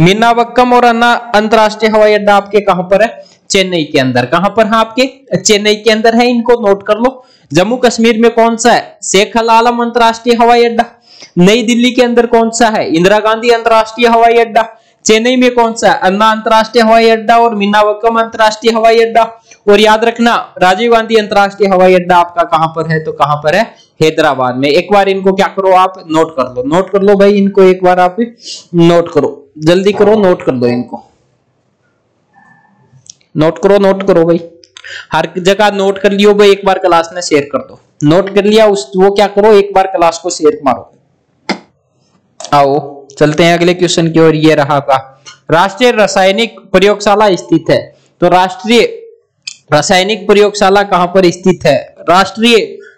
मीनाबक्कम और अन्ना अंतरराष्ट्रीय हवाई अड्डा आपके कहां पर है? चेन्नई के अंदर। कहां पर है आपके? चेन्नई के अंदर है। इनको नोट कर लो। जम्मू कश्मीर में कौन सा है? शेख अल आलम अंतरराष्ट्रीय हवाई अड्डा। नई दिल्ली के अंदर कौन सा है? इंदिरा गांधी अंतरराष्ट्रीय हवाई अड्डा। चेन्नई में कौन सा है? अन्ना अंतरराष्ट्रीय हवाई अड्डा और मीनाबक्कम अंतरराष्ट्रीय हवाई अड्डा। और याद रखना राजीव गांधी अंतरराष्ट्रीय हवाई अड्डा आपका कहां पर है? तो कहां पर है? हैदराबाद में। एक बार इनको क्या करो आप? नोट कर लो भाई, इनको एक बार आप नोट करो, जल्दी करो, नोट कर लो इनको, नोट करो भाई, हर जगह नोट कर लियो भाई। एक बार क्लास में शेयर कर दो। नोट कर लिया वो क्या करो, एक बार क्लास को शेयर मारो। आओ चलते हैं अगले क्वेश्चन की ओर। ये रहा आपका राष्ट्रीय रासायनिक प्रयोगशाला स्थित है। तो राष्ट्रीय रासायनिक प्रयोगशाला कहां पर स्थित है? राष्ट्रीय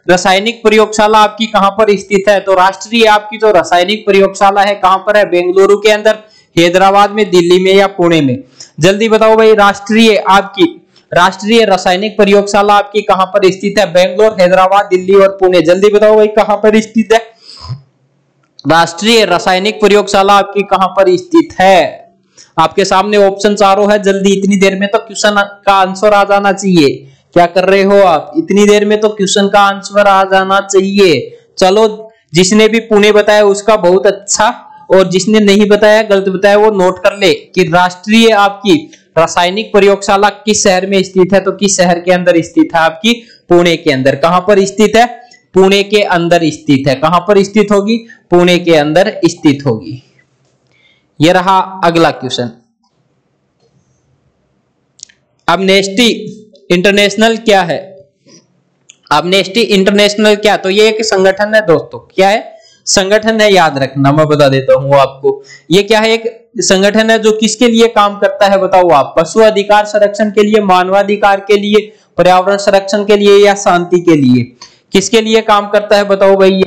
रासायनिक प्रयोगशाला आपकी कहां पर स्थित है? तो राष्ट्रीय आपकी जो रासायनिक प्रयोगशाला है कहां पर है? बेंगलुरु के अंदर, हैदराबाद में, दिल्ली में या पुणे में? जल्दी बताओ भाई, राष्ट्रीय रासायनिक प्रयोगशाला आपकी कहां पर स्थित है? बेंगलोर, हैदराबाद, दिल्ली और पुणे। जल्दी बताओ भाई कहां पर स्थित है? राष्ट्रीय रासायनिक प्रयोगशाला आपकी कहां पर स्थित है? आपके सामने ऑप्शन चारों है। जल्दी, इतनी देर में तो क्वेश्चन का आंसर आ जाना चाहिए। क्या कर रहे हो आप? इतनी देर में तो क्वेश्चन का आंसर आ जाना चाहिए। चलो जिसने भी पुणे बताया उसका बहुत अच्छा, और जिसने नहीं बताया गलत बताया वो नोट कर ले कि राष्ट्रीय आपकी रासायनिक प्रयोगशाला किस शहर में स्थित है, तो किस शहर के अंदर स्थित है, आपकी पुणे के अंदर। कहां पर स्थित है? पुणे के अंदर स्थित है। कहां पर स्थित होगी? पुणे के अंदर स्थित होगी। यह रहा अगला क्वेश्चन। एम्नेस्टी इंटरनेशनल क्या है? एम्नेस्टी इंटरनेशनल क्या? तो ये एक संगठन है दोस्तों। क्या है? संगठन है, याद रखना, मैं बता देता हूं आपको। ये क्या है? एक संगठन है जो किसके लिए काम करता है बताओ आप? पशु अधिकार संरक्षण के लिए, मानवाधिकार के लिए, पर्यावरण संरक्षण के लिए, या शांति के लिए? किसके लिए काम करता है बताओ भाई?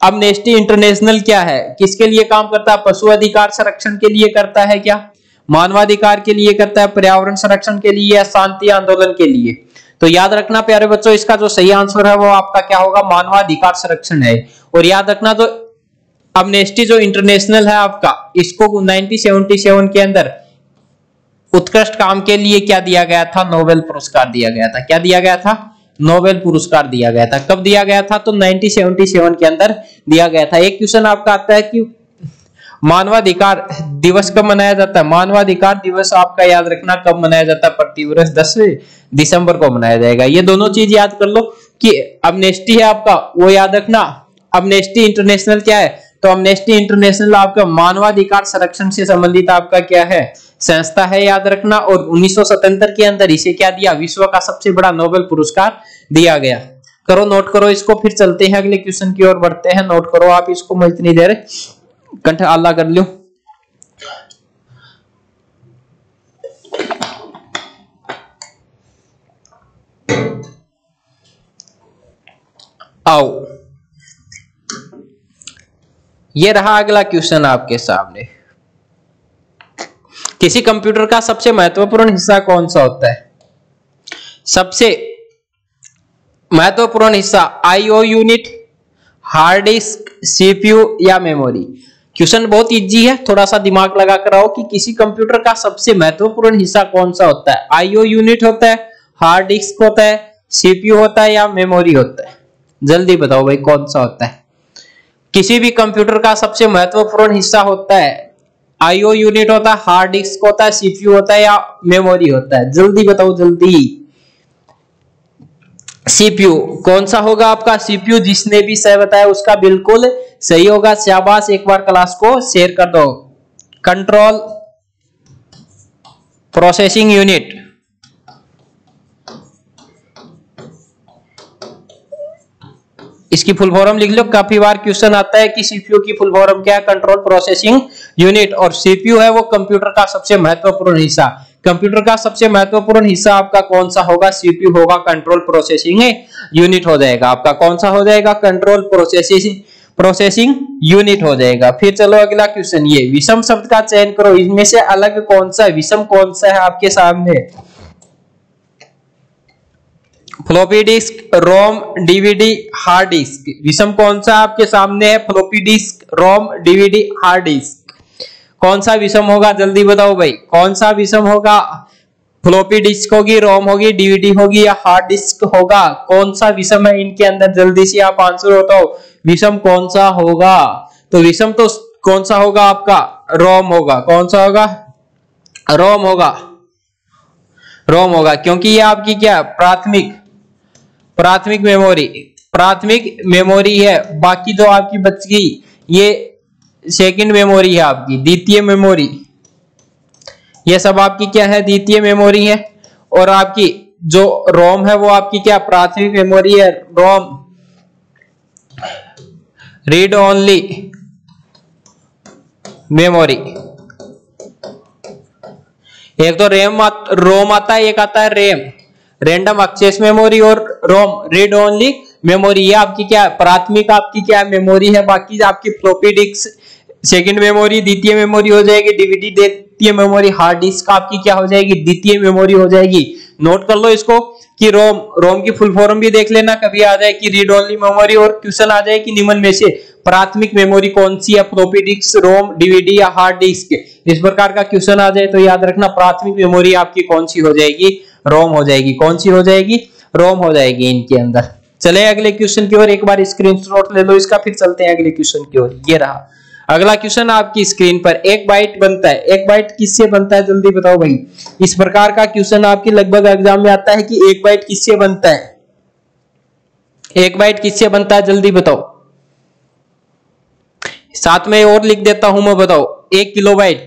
एम्नेस्टी इंटरनेशनल क्या है? किसके लिए काम करता है? पशु अधिकार संरक्षण के लिए करता है क्या? मानवाधिकार के लिए करता है? पर्यावरण संरक्षण के लिए, या शांति आंदोलन के लिए? तो याद रखना प्यारे बच्चों, इसका जो सही आंसर है वो आपका क्या होगा? मानवाधिकार संरक्षण है। और याद रखना जो एम्नेस्टी जो इंटरनेशनल है आपका, इसको 1977 के अंदर उत्कृष्ट काम के लिए क्या दिया गया था? नोबेल पुरस्कार दिया गया था। क्या दिया गया था? नोबेल पुरस्कार दिया गया था। कब दिया गया था? तो 1977 के अंदर दिया गया था। एक क्वेश्चन आपका आता है कि मानवाधिकार दिवस कब मनाया जाता है? मानवाधिकार दिवस आपका याद रखना कब मनाया जाता है? प्रतिवर्ष 10 दिसंबर को मनाया जाएगा। ये दोनों चीज याद कर लो कि एम्नेस्टी है आपका, वो याद रखना। एम्नेस्टी इंटरनेशनल क्या है? तो एम्नेस्टी इंटरनेशनल आपका मानवाधिकार संरक्षण से संबंधित आपका क्या है? संस्था है, याद रखना। और 1977 के अंदर इसे क्या दिया? विश्व का सबसे बड़ा नोबेल पुरस्कार दिया गया। करो, नोट करो इसको, फिर चलते हैं अगले क्वेश्चन की ओर बढ़ते हैं। नोट करो आप इसको, मैं इतनी देर कंठ आला कर लो। आओ, ये रहा अगला क्वेश्चन आपके सामने। किसी कंप्यूटर का सबसे महत्वपूर्ण हिस्सा कौन सा होता है? सबसे महत्वपूर्ण हिस्सा IO unit, hard disk, CPU या मेमोरी? क्वेश्चन बहुत इजी है, थोड़ा सा दिमाग लगा कर आओ कि किसी कंप्यूटर का सबसे महत्वपूर्ण हिस्सा कौन सा होता है? आईओ यूनिट होता है, हार्ड डिस्क होता है, सीपीयू होता है, या मेमोरी होता है? जल्दी बताओ भाई, कौन सा होता है? किसी भी कंप्यूटर का सबसे महत्वपूर्ण हिस्सा होता है, आईओ यूनिट होता है, हार्ड डिस्क होता है, सीपीयू होता है, या मेमोरी होता है? जल्दी बताओ, जल्दी। सीपीयू कौन सा होगा आपका? सीपीयू जिसने भी सही बताया उसका बिल्कुल सही होगा। शाबाश, एक बार क्लास को शेयर कर दो। कंट्रोल प्रोसेसिंग यूनिट, इसकी फुल फॉर्म लिख लो। काफी बार क्वेश्चन आता है कि सीपीयू की फुल फॉर्म क्या है? Control processing unit. और सीपीयू है वो कंप्यूटर का सबसे महत्वपूर्ण हिस्सा। कंप्यूटर का सबसे महत्वपूर्ण हिस्सा आपका कौन सा होगा? सीपीयू होगा, कंट्रोल प्रोसेसिंग यूनिट हो जाएगा आपका। कौन सा हो जाएगा? कंट्रोल प्रोसेसिंग यूनिट हो जाएगा। फिर चलो अगला क्वेश्चन, ये विषम शब्द का चयन करो, इनमें से अलग कौन सा है? विषम कौन सा है आपके सामने? फ्लॉपी डिस्क, रोम, डीवीडी, हार्ड डिस्क। विषम कौन सा आपके सामने है? फ्लॉपी डिस्क, रोम, डीवीडी, हार्ड डिस्क। कौन सा विषम होगा? जल्दी बताओ भाई, कौन सा विषम होगा? फ्लॉपी डिस्क होगी, रोम होगी, डीवीडी होगी, या हार्ड डिस्क होगा? कौन सा विषम है इनके अंदर? जल्दी से आप आंसर बताओ, विषम कौन सा होगा? तो विषम तो कौन सा होगा आपका? रोम होगा। कौन सा होगा? रोम होगा। रोम होगा, क्योंकि ये आपकी क्या? प्राथमिक मेमोरी है। बाकी जो आपकी बच गई ये सेकंड मेमोरी है आपकी, द्वितीय मेमोरी। ये सब आपकी क्या है? द्वितीय मेमोरी है। और आपकी जो रोम है वो आपकी क्या? प्राथमिक मेमोरी है। रोम रीड ओनली मेमोरी। एक तो रोम आता है, एक आता है रैंडम एक्सेस मेमोरी, और रोम रीड ओनली मेमोरी। ये आपकी क्या? प्राथमिक आपकी क्या मेमोरी है। बाकी आपकी फ्लॉपी डिस्क सेकंड मेमोरी, द्वितीय मेमोरी हो जाएगी, डीवीडी द्वितीय मेमोरी, हार्ड डिस्क आपकी क्या हो जाएगी? द्वितीय मेमोरी हो जाएगी। नोट कर लो इसको कि रोम की फुल फॉर्म भी देख लेना, कभी आ जाए कि रीड ओनली मेमोरी, और क्वेश्चन आ जाए कि निम्न में से प्राथमिक मेमोरी कौन सी है? फ्लॉपी डिस्क, रोम, डीवीडी, या हार्ड डिस्क। इस प्रकार का क्वेश्चन आ जाए तो याद रखना प्राथमिक मेमोरी आपकी कौन सी हो जाएगी? रोम हो जाएगी। कौन सी हो जाएगी? रोम हो जाएगी इनके अंदर। चले अगले क्वेश्चन की ओर, एक बार स्क्रीनशॉट ले लो इसका, फिर चलते हैं अगले क्वेश्चन की ओर। ये रहा अगला क्वेश्चन आपकी स्क्रीन पर। एक बाइट बनता है, एक बाइट किससे बनता है जल्दी बताओ भाई। इस प्रकार का क्वेश्चन आपके लगभग एग्जाम में आता है कि एक बाइट किससे बनता है, एक बाइट किससे बनता है जल्दी बताओ। साथ में और लिख देता हूं मैं, बताओ। 1 किलोबाइट,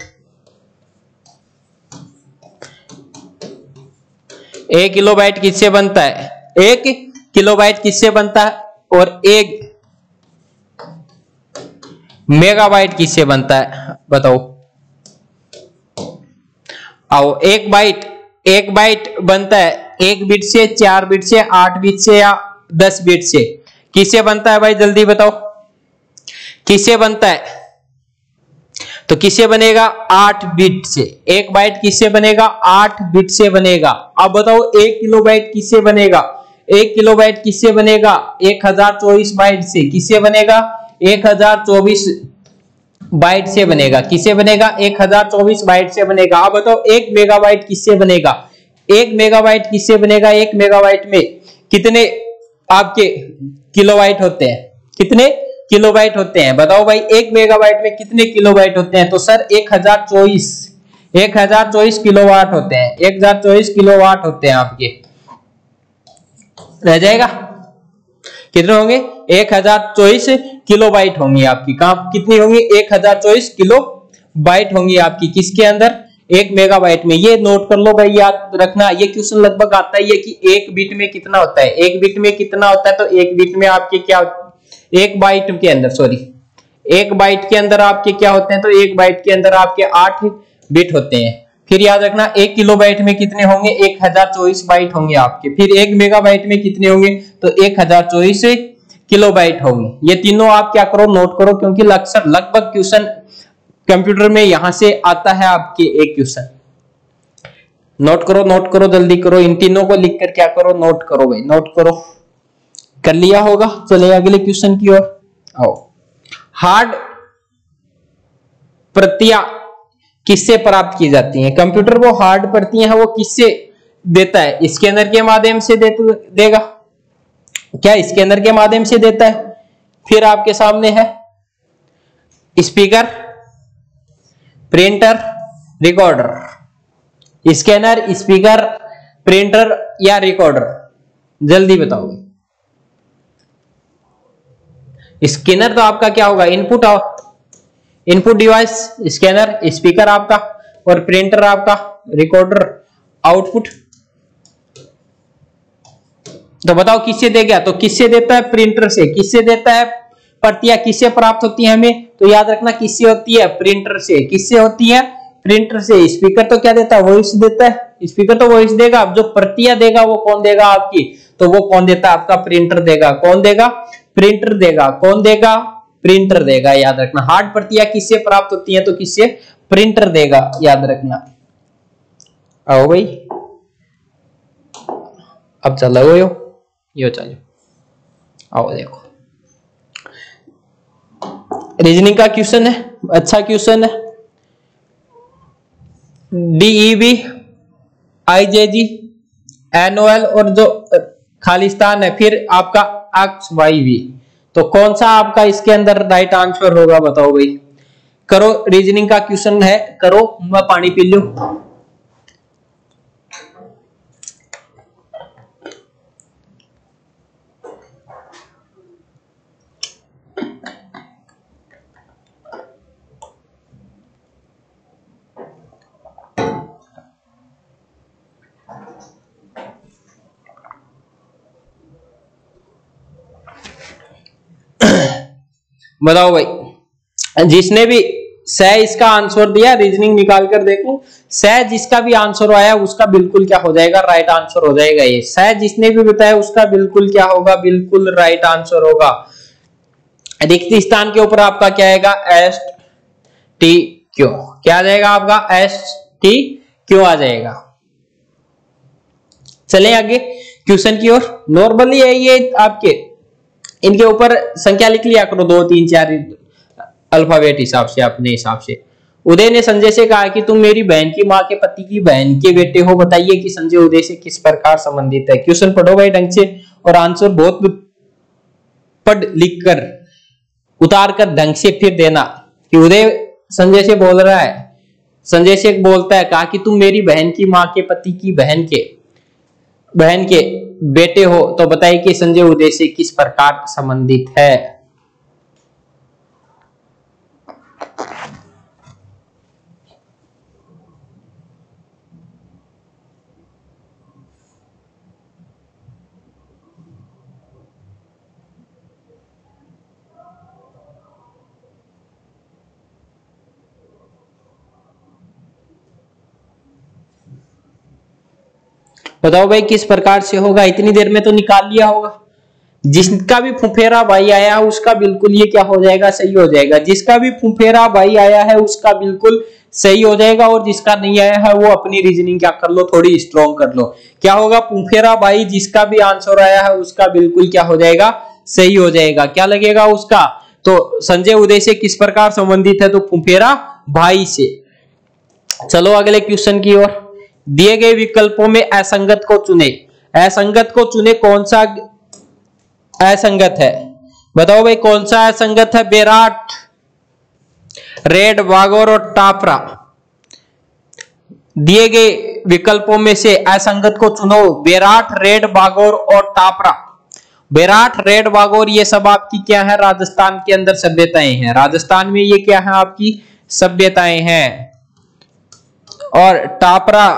1 किलोबाइट किससे बनता है, 1 किलोबाइट किससे बनता है, और 1 मेगाबाइट किससे बनता है बताओ। आओ, एक बाइट बनता है 1 बिट से, 4 बिट से, 8 बिट से या 10 बिट से। किससे बनता है भाई जल्दी बताओ, किससे बनता है। तो किससे बनेगा, 8 बिट से। एक बाइट किससे बनेगा, 8 बिट से बनेगा। अब बताओ 1 किलोबाइट किससे बनेगा, 1 किलोबाइट किससे बनेगा, 1024 बाइट से। किससे बनेगा, 1024 बाइट से बनेगा। किससे बनेगा, 1024 बाइट से बनेगा। अब बताओ 1 मेगाबाइट किससे बनेगा, 1 मेगाबाइट किससे बनेगा। 1 मेगाबाइट में कितने आपके किलोबाइट होते हैं, कितने किलोबाइट होते हैं बताओ भाई। 1 मेगाबाइट में कितने किलोबाइट होते हैं, तो सर 1024 किलोवाट होते हैं, 1024 किलोवाट होते हैं आपके। रह जाएगा, कितने होंगे, 1024 किलोबाइट होंगी आपकी। कहां कितनी होंगी, 1024 किलोबाइट होंगी आपकी किसके अंदर, 1 मेगाबाइट में। ये नोट कर लो भाई, याद रखना। ये क्वेश्चन लगभग आता है कि 1 बिट में कितना होता है, 1 बिट में कितना होता है। तो 1 बिट में आपके क्या, 1 बाइट के अंदर, सॉरी 1 बाइट के अंदर आपके क्या होते हैं, तो 1 बाइट के अंदर आपके 8 बिट होते हैं। फिर याद रखना 1 किलोबाइट में कितने होंगे, 1024 बाइट होंगे आपके। फिर 1 मेगाबाइट में कितने होंगे, तो 1024 किलोबाइट होंगे। ये तीनों आप क्या करो, नोट करो, क्योंकि अक्सर लगभग क्वेश्चन कंप्यूटर में यहां से आता है आपके एक क्वेश्चन। नोट करो, नोट करो, जल्दी करो, इन तीनों को लिखकर क्या करो, नोट करो भाई, नोट करो। कर लिया होगा, चले अगले क्वेश्चन की ओर। आओ, हार्ड प्रतियां किससे प्राप्त की जाती हैं। कंप्यूटर वो हार्ड प्रतियां हैं वो किससे देता है, स्कैनर के माध्यम से देगा क्या, स्कैनर के माध्यम से देता है। फिर आपके सामने है speaker, printer, recorder. Scanner, speaker, printer या रिकॉर्डर, जल्दी बताओ। स्कैनर तो आपका क्या होगा, इनपुट डिवाइस, स्कैनर, स्पीकर आपका, और प्रिंटर आपका, रिकॉर्डर आउटपुट। तो बताओ किससे देगा, तो किससे देता है, प्रिंटर से। किससे देता है, प्रतियां किससे प्राप्त होती है हमें, तो याद रखना किससे होती है, प्रिंटर से। किससे होती है, प्रिंटर से। स्पीकर तो क्या देता है, वॉइस देता है, स्पीकर तो वॉइस देगा। अब जो प्रतियां देगा वो कौन देगा आपकी, तो वो कौन देता है, आपका प्रिंटर देगा। कौन देगा, प्रिंटर देगा। कौन देगा, प्रिंटर देगा। याद रखना हार्ड प्रतियां किससे प्राप्त होती है, तो किससे, प्रिंटर देगा, याद रखना। आओ भाई, अब चलो यो चलो, आओ देखो रीजनिंग का क्वेश्चन है, अच्छा क्वेश्चन है। DEB, IJG, NOL और जो खालिस्तान है, फिर आपका XYV। तो कौन सा आपका इसके अंदर राइट आंसर होगा बताओ भाई। करो, रीजनिंग का क्वेश्चन है, करो। मैं पानी पी लूं। बताओ भाई, जिसने भी सह इसका आंसर दिया, रीजनिंग निकाल कर देखो, सह जिसका भी आंसर आया उसका बिल्कुल क्या हो जाएगा, राइट आंसर हो जाएगा। ये सह जिसने भी बताया उसका बिल्कुल क्या होगा, बिल्कुल राइट आंसर होगा। रिक्त स्थान के ऊपर आपका क्या आएगा, STQ। क्या आ जाएगा आपका, STQ आ जाएगा। चलें आगे क्वेश्चन की ओर। नॉर्मली है ये आपके, इनके ऊपर संख्या लिख लिया करो, 2 3 4 अल्फाबेट हिसाब से, अपने हिसाब से। उदय ने संजय से कहा कि तुम मेरी बहन की माँ के पति की बहन के बेटे हो, बताइए कि संजय उदय से किस प्रकार संबंधित है। क्वेश्चन पढ़ो भाई ढंग से, और आंसर बहुत पढ़ लिख कर उतार कर ढंग से फिर देना। कि उदय संजय से बोल रहा है, संजय से बोलता है, कहा कि तुम मेरी बहन की माँ के पति की बहन के बेटे हो, तो बताइए कि संजय उदय से किस प्रकार संबंधित है। बताओ भाई किस प्रकार से होगा, इतनी देर में तो निकाल लिया होगा। जिसका भी फुफेरा भाई आया है उसका बिल्कुल ये क्या हो जाएगा, सही हो जाएगा। जिसका भी फुफेरा भाई आया है उसका बिल्कुल सही हो जाएगा, और जिसका नहीं आया है वो अपनी रीजनिंग क्या कर लो, थोड़ी स्ट्रॉन्ग कर लो। क्या होगा, फुफेरा भाई जिसका भी आंसर आया है उसका बिल्कुल क्या हो जाएगा, सही हो जाएगा। क्या लगेगा उसका, तो संजय उदय से किस प्रकार संबंधित है, तो फुफेरा भाई से। चलो अगले क्वेश्चन की ओर। दिए गए विकल्पों में असंगत को चुने। असंगत को चुने, कौन सा असंगत है, बताओ भाई कौन सा असंगत है। बेराट, रेड, बागोर और टापरा। दिए गए विकल्पों में से असंगत को चुनो। बेराट, रेड, बागोर और टापरा। बेराट, रेड, बागोर ये सब आपकी क्या है, राजस्थान के अंदर सभ्यताएं हैं। राजस्थान में ये क्या है, आपकी सभ्यताएं हैं। और टापरा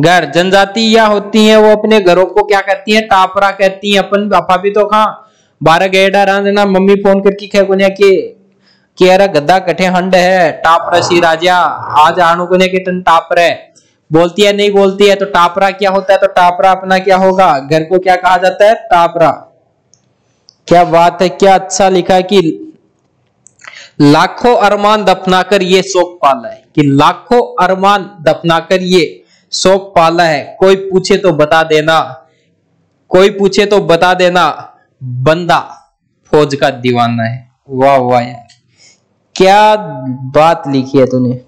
घर, जनजातियां होती हैं वो अपने घरों को क्या कहती हैं, टापरा कहती हैं। अपन अभी तो कहा 12 गेड़ा रांधना, मम्मी फोन करके कह गुनिया कि अरे गद्दा कठे हंड है, टापरा सी राजा आज आणु गुने के टन टापर है। बोलती है नहीं बोलती है, तो टापरा क्या होता है, तो टापरा अपना क्या होगा, घर को क्या कहा जाता है, टापरा। क्या बात है, क्या अच्छा लिखा है कि लाखों अरमान दफनाकर ये शौक पाला है। कि लाखों अरमान दफनाकर ये शौक पाला है। कोई पूछे तो बता देना, कोई पूछे तो बता देना, बंदा फौज का दीवाना है। वाह वाह यार, क्या बात लिखी है तूने।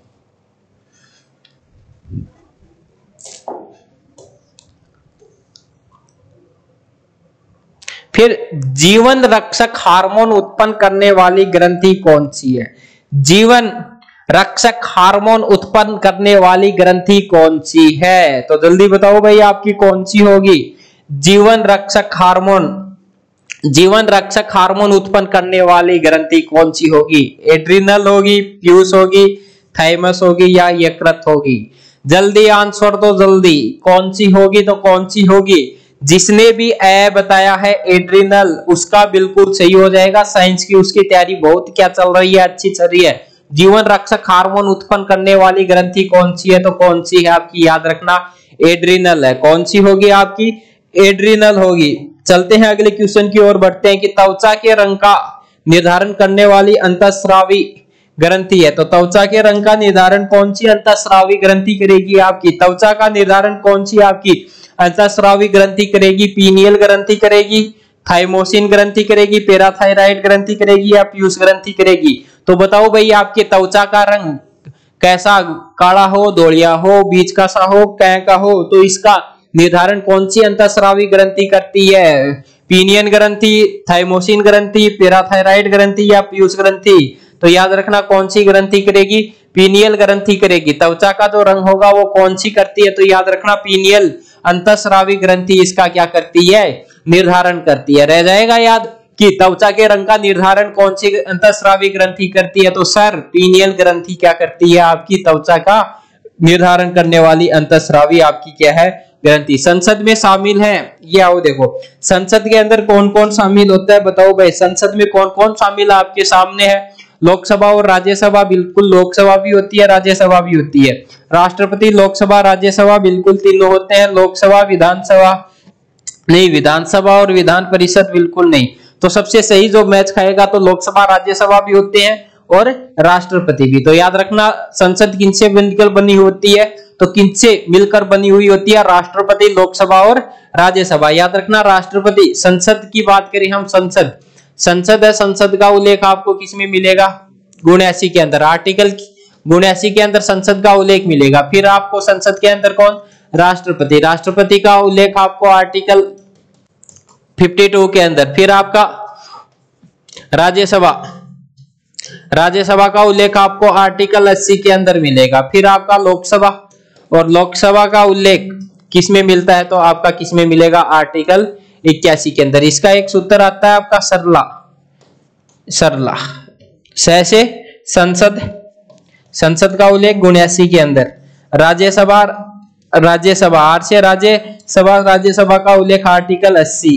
फिर जीवन रक्षक हार्मोन उत्पन्न करने वाली ग्रंथि कौन सी है। जीवन रक्षक हार्मोन उत्पन्न करने वाली ग्रंथि कौन सी है, तो जल्दी बताओ भाई आपकी कौन सी होगी। जीवन रक्षक हार्मोन उत्पन्न करने वाली ग्रंथि कौन सी होगी। एड्रिनल होगी, प्यूस होगी, थाइमस होगी या यकृत होगी। जल्दी आंसर दो जल्दी, कौन सी होगी, तो कौन सी होगी। जिसने भी ए बताया है एड्रिनल, उसका बिल्कुल सही हो जाएगा। साइंस की उसकी तैयारी बहुत क्या चल रही है, अच्छी चल रही है। जीवन रक्षक हार्मोन उत्पन्न करने वाली ग्रंथि कौन सी है, तो कौन सी है आपकी, याद रखना एड्रिनल है। कौन सी होगी आपकी, एड्रिनल होगी। चलते हैं अगले क्वेश्चन की ओर बढ़ते हैं कि त्वचा के रंग का निर्धारण करने वाली अंतःस्रावी ग्रंथि है। तो त्वचा के रंग का निर्धारण कौन सी अंतःस्रावी ग्रंथि करेगी आपकी। त्वचा का निर्धारण कौन सी आपकी अंतःस्रावी ग्रंथि करेगी। पीनियल ग्रंथि करेगी, थाइमोसिन ग्रंथि करेगी, पैराथायराइड ग्रंथि करेगी या पीयूष ग्रंथि करेगी। तो बताओ भाई आपके त्वचा का रंग कैसा, काला हो, धोलिया हो, बीच का सा हो, कै का हो, तो इसका निर्धारण कौन सी अंतःस्रावी ग्रंथि करती है। पीनियन ग्रंथि, थाइमोसिन ग्रंथि, पैराथायराइड ग्रंथि या पीयूष ग्रंथि। तो याद रखना कौन सी ग्रंथि करेगी, पीनियल ग्रंथि करेगी। त्वचा का जो रंग होगा वो कौन सी करती है, तो याद रखना पीनियल अंतःस्रावी ग्रंथि इसका क्या करती है, निर्धारण करती है। रह जाएगा याद कि त्वचा के रंग का निर्धारण कौन सी अंतःस्रावी ग्रंथि करती है, तो सर पीनियल ग्रंथि क्या करती है आपकी, त्वचा का निर्धारण करने वाली अंतःस्रावी आपकी क्या है, ग्रंथि। संसद में शामिल है, ये आओ देखो संसद के अंदर कौन कौन शामिल होता है, बताओ भाई संसद में कौन कौन शामिल आपके सामने है। लोकसभा और राज्यसभा, बिल्कुल लोकसभा भी होती है, राज्यसभा भी होती है। राष्ट्रपति, लोकसभा, राज्यसभा, बिल्कुल तीनों होते हैं। लोकसभा, विधानसभा नहीं, विधानसभा और विधान परिषद बिल्कुल नहीं। तो सबसे सही जो मैच खाएगा तो लोकसभा राज्यसभा भी होते हैं और राष्ट्रपति भी। तो याद रखना संसद किनसे मिलकर बनी होती है, तो किनसे मिलकर बनी हुई होती है, राष्ट्रपति, लोकसभा और राज्यसभा। याद रखना राष्ट्रपति। संसद की बात करें हम, संसद है, संसद का उल्लेख आपको किसमें मिलेगा, 79 के अंदर, आर्टिकल 79 के अंदर संसद का उल्लेख मिलेगा। फिर आपको संसद के अंदर कौन, राष्ट्रपति, राष्ट्रपति का उल्लेख आपको आर्टिकल 52 के अंदर। फिर आपका राज्यसभा, राज्यसभा का उल्लेख आपको आर्टिकल 80 के अंदर मिलेगा। फिर आपका लोकसभा, और लोकसभा का उल्लेख किसमें मिलता है तो आपका किसमें मिलेगा, आर्टिकल 81 के अंदर। इसका एक सूत्र आता है आपका सरला, सरला स से संसद, संसद का उल्लेख 79 के अंदर। राज्यसभा, राज्यसभा आर से राज्यसभा, राज्यसभा का उल्लेख आर्टिकल 80।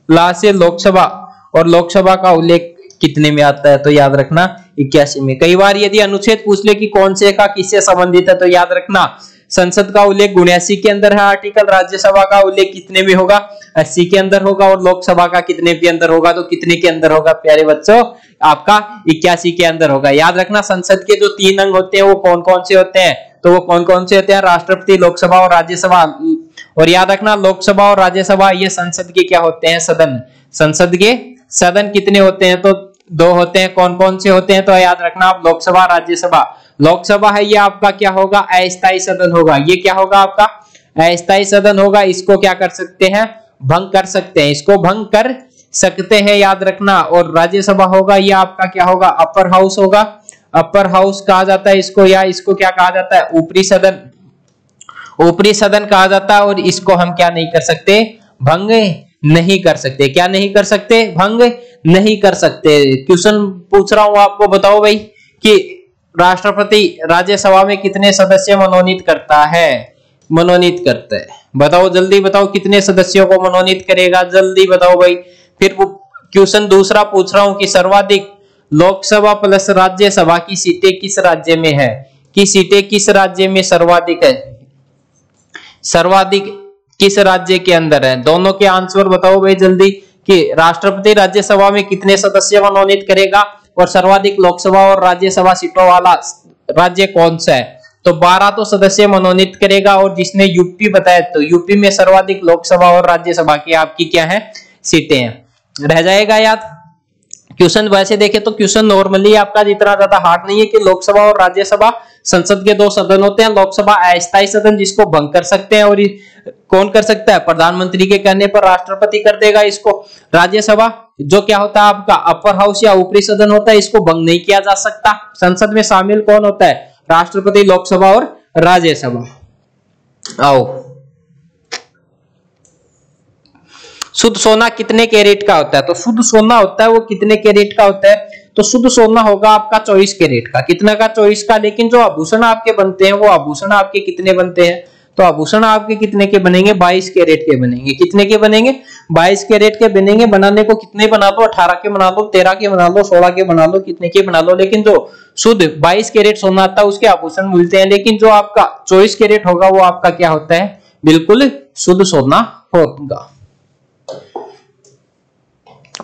ला से लोकसभा, और लोकसभा का उल्लेख कितने में आता है तो याद रखना 81 में। कई बार यदि अनुच्छेद पूछ ले कि कौन से का किससे संबंधित है तो याद रखना संसद का उल्लेख 79 के अंदर है आर्टिकल, राज्यसभा का उल्लेख कितने में होगा, 80 के अंदर होगा, और लोकसभा का कितने के अंदर होगा तो कितने के अंदर होगा प्यारे बच्चों, आपका 81 के अंदर होगा। याद रखना संसद के जो 3 अंग होते हैं वो कौन कौन से होते हैं तो वो कौन कौन से होते हैं, राष्ट्रपति, लोकसभा और राज्यसभा। और याद रखना लोकसभा और राज्यसभा ये संसद के क्या होते हैं, सदन। संसद के सदन कितने होते हैं तो 2 होते हैं। कौन कौन से होते हैं तो याद रखना आप लोकसभा, राज्यसभा। लोकसभा है ये आपका क्या होगा, अस्थायी सदन होगा। ये क्या होगा आपका, अस्थायी सदन होगा। इसको क्या कर सकते हैं, भंग कर सकते हैं, इसको भंग कर सकते हैं, याद रखना। और राज्यसभा होगा ये आपका क्या होगा, अपर हाउस होगा। अपर हाउस कहा जाता है इसको, या इसको क्या कहा जाता है, ऊपरी सदन, ऊपरी सदन कहा जाता है। और इसको हम क्या नहीं कर सकते, भंग नहीं कर सकते। क्या नहीं कर सकते, भंग नहीं कर सकते। क्वेश्चन पूछ रहा हूं आपको, बताओ भाई कि राष्ट्रपति राज्यसभा में कितने सदस्य मनोनीत करता है, मनोनीत करता है, बताओ जल्दी बताओ कितने सदस्यों को मनोनीत करेगा, जल्दी बताओ भाई। फिर क्वेश्चन दूसरा पूछ रहा हूं कि सर्वाधिक लोकसभा प्लस राज्यसभा की सीटें किस राज्य में है, कि सीटें किस राज्य में सर्वाधिक है, सर्वाधिक किस राज्य के अंदर है। दोनों के आंसर बताओ भाई जल्दी कि राष्ट्रपति राज्यसभा में कितने सदस्य मनोनीत करेगा और सर्वाधिक लोकसभा और राज्यसभा सीटों वाला राज्य कौन सा है तो 12 तो सदस्य मनोनीत करेगा। और जिसने यूपी बताया तो यूपी में सर्वाधिक लोकसभा और राज्यसभा की आपकी क्या है, सीटें हैं। रह जाएगा याद। क्वेश्चन वैसे देखे तो क्वेश्चन नॉर्मली आपका जितना ज्यादा हार्ड नहीं है कि लोकसभा और राज्यसभा संसद के 2 सदन होते हैं। लोकसभा अस्थायी सदन जिसको भंग कर सकते हैं, और कौन कर सकता है, प्रधानमंत्री के कहने पर राष्ट्रपति कर देगा इसको। राज्यसभा जो क्या होता है आपका अपर हाउस या ऊपरी सदन होता है, इसको भंग नहीं किया जा सकता। संसद में शामिल कौन होता है, राष्ट्रपति, लोकसभा और राज्यसभा। आओ, शुद्ध सोना कितने कैरेट का होता है तो शुद्ध सोना होता है वो कितने कैरेट का होता है तो शुद्ध सोना होगा आपका 24 कैरेट का। कितना का, 24 का। लेकिन जो आभूषण आपके बनते हैं वो आभूषण आपके कितने बनते हैं तो आभूषण आपके कितने के बनेंगे, 22 कैरेट के बनेंगे। कितने के बनेंगे, 22 कैरेट के बनेंगे। बनाने को कितने बना लो, 18 के बना लो, 13 के बना लो, 16 के बना लो, कितने के बना लो। लेकिन जो शुद्ध 22 कैरेट सोना आता है उसके आभूषण मिलते हैं। लेकिन जो आपका 24 कैरेट होगा वो आपका क्या होता है, बिल्कुल शुद्ध सोना होगा।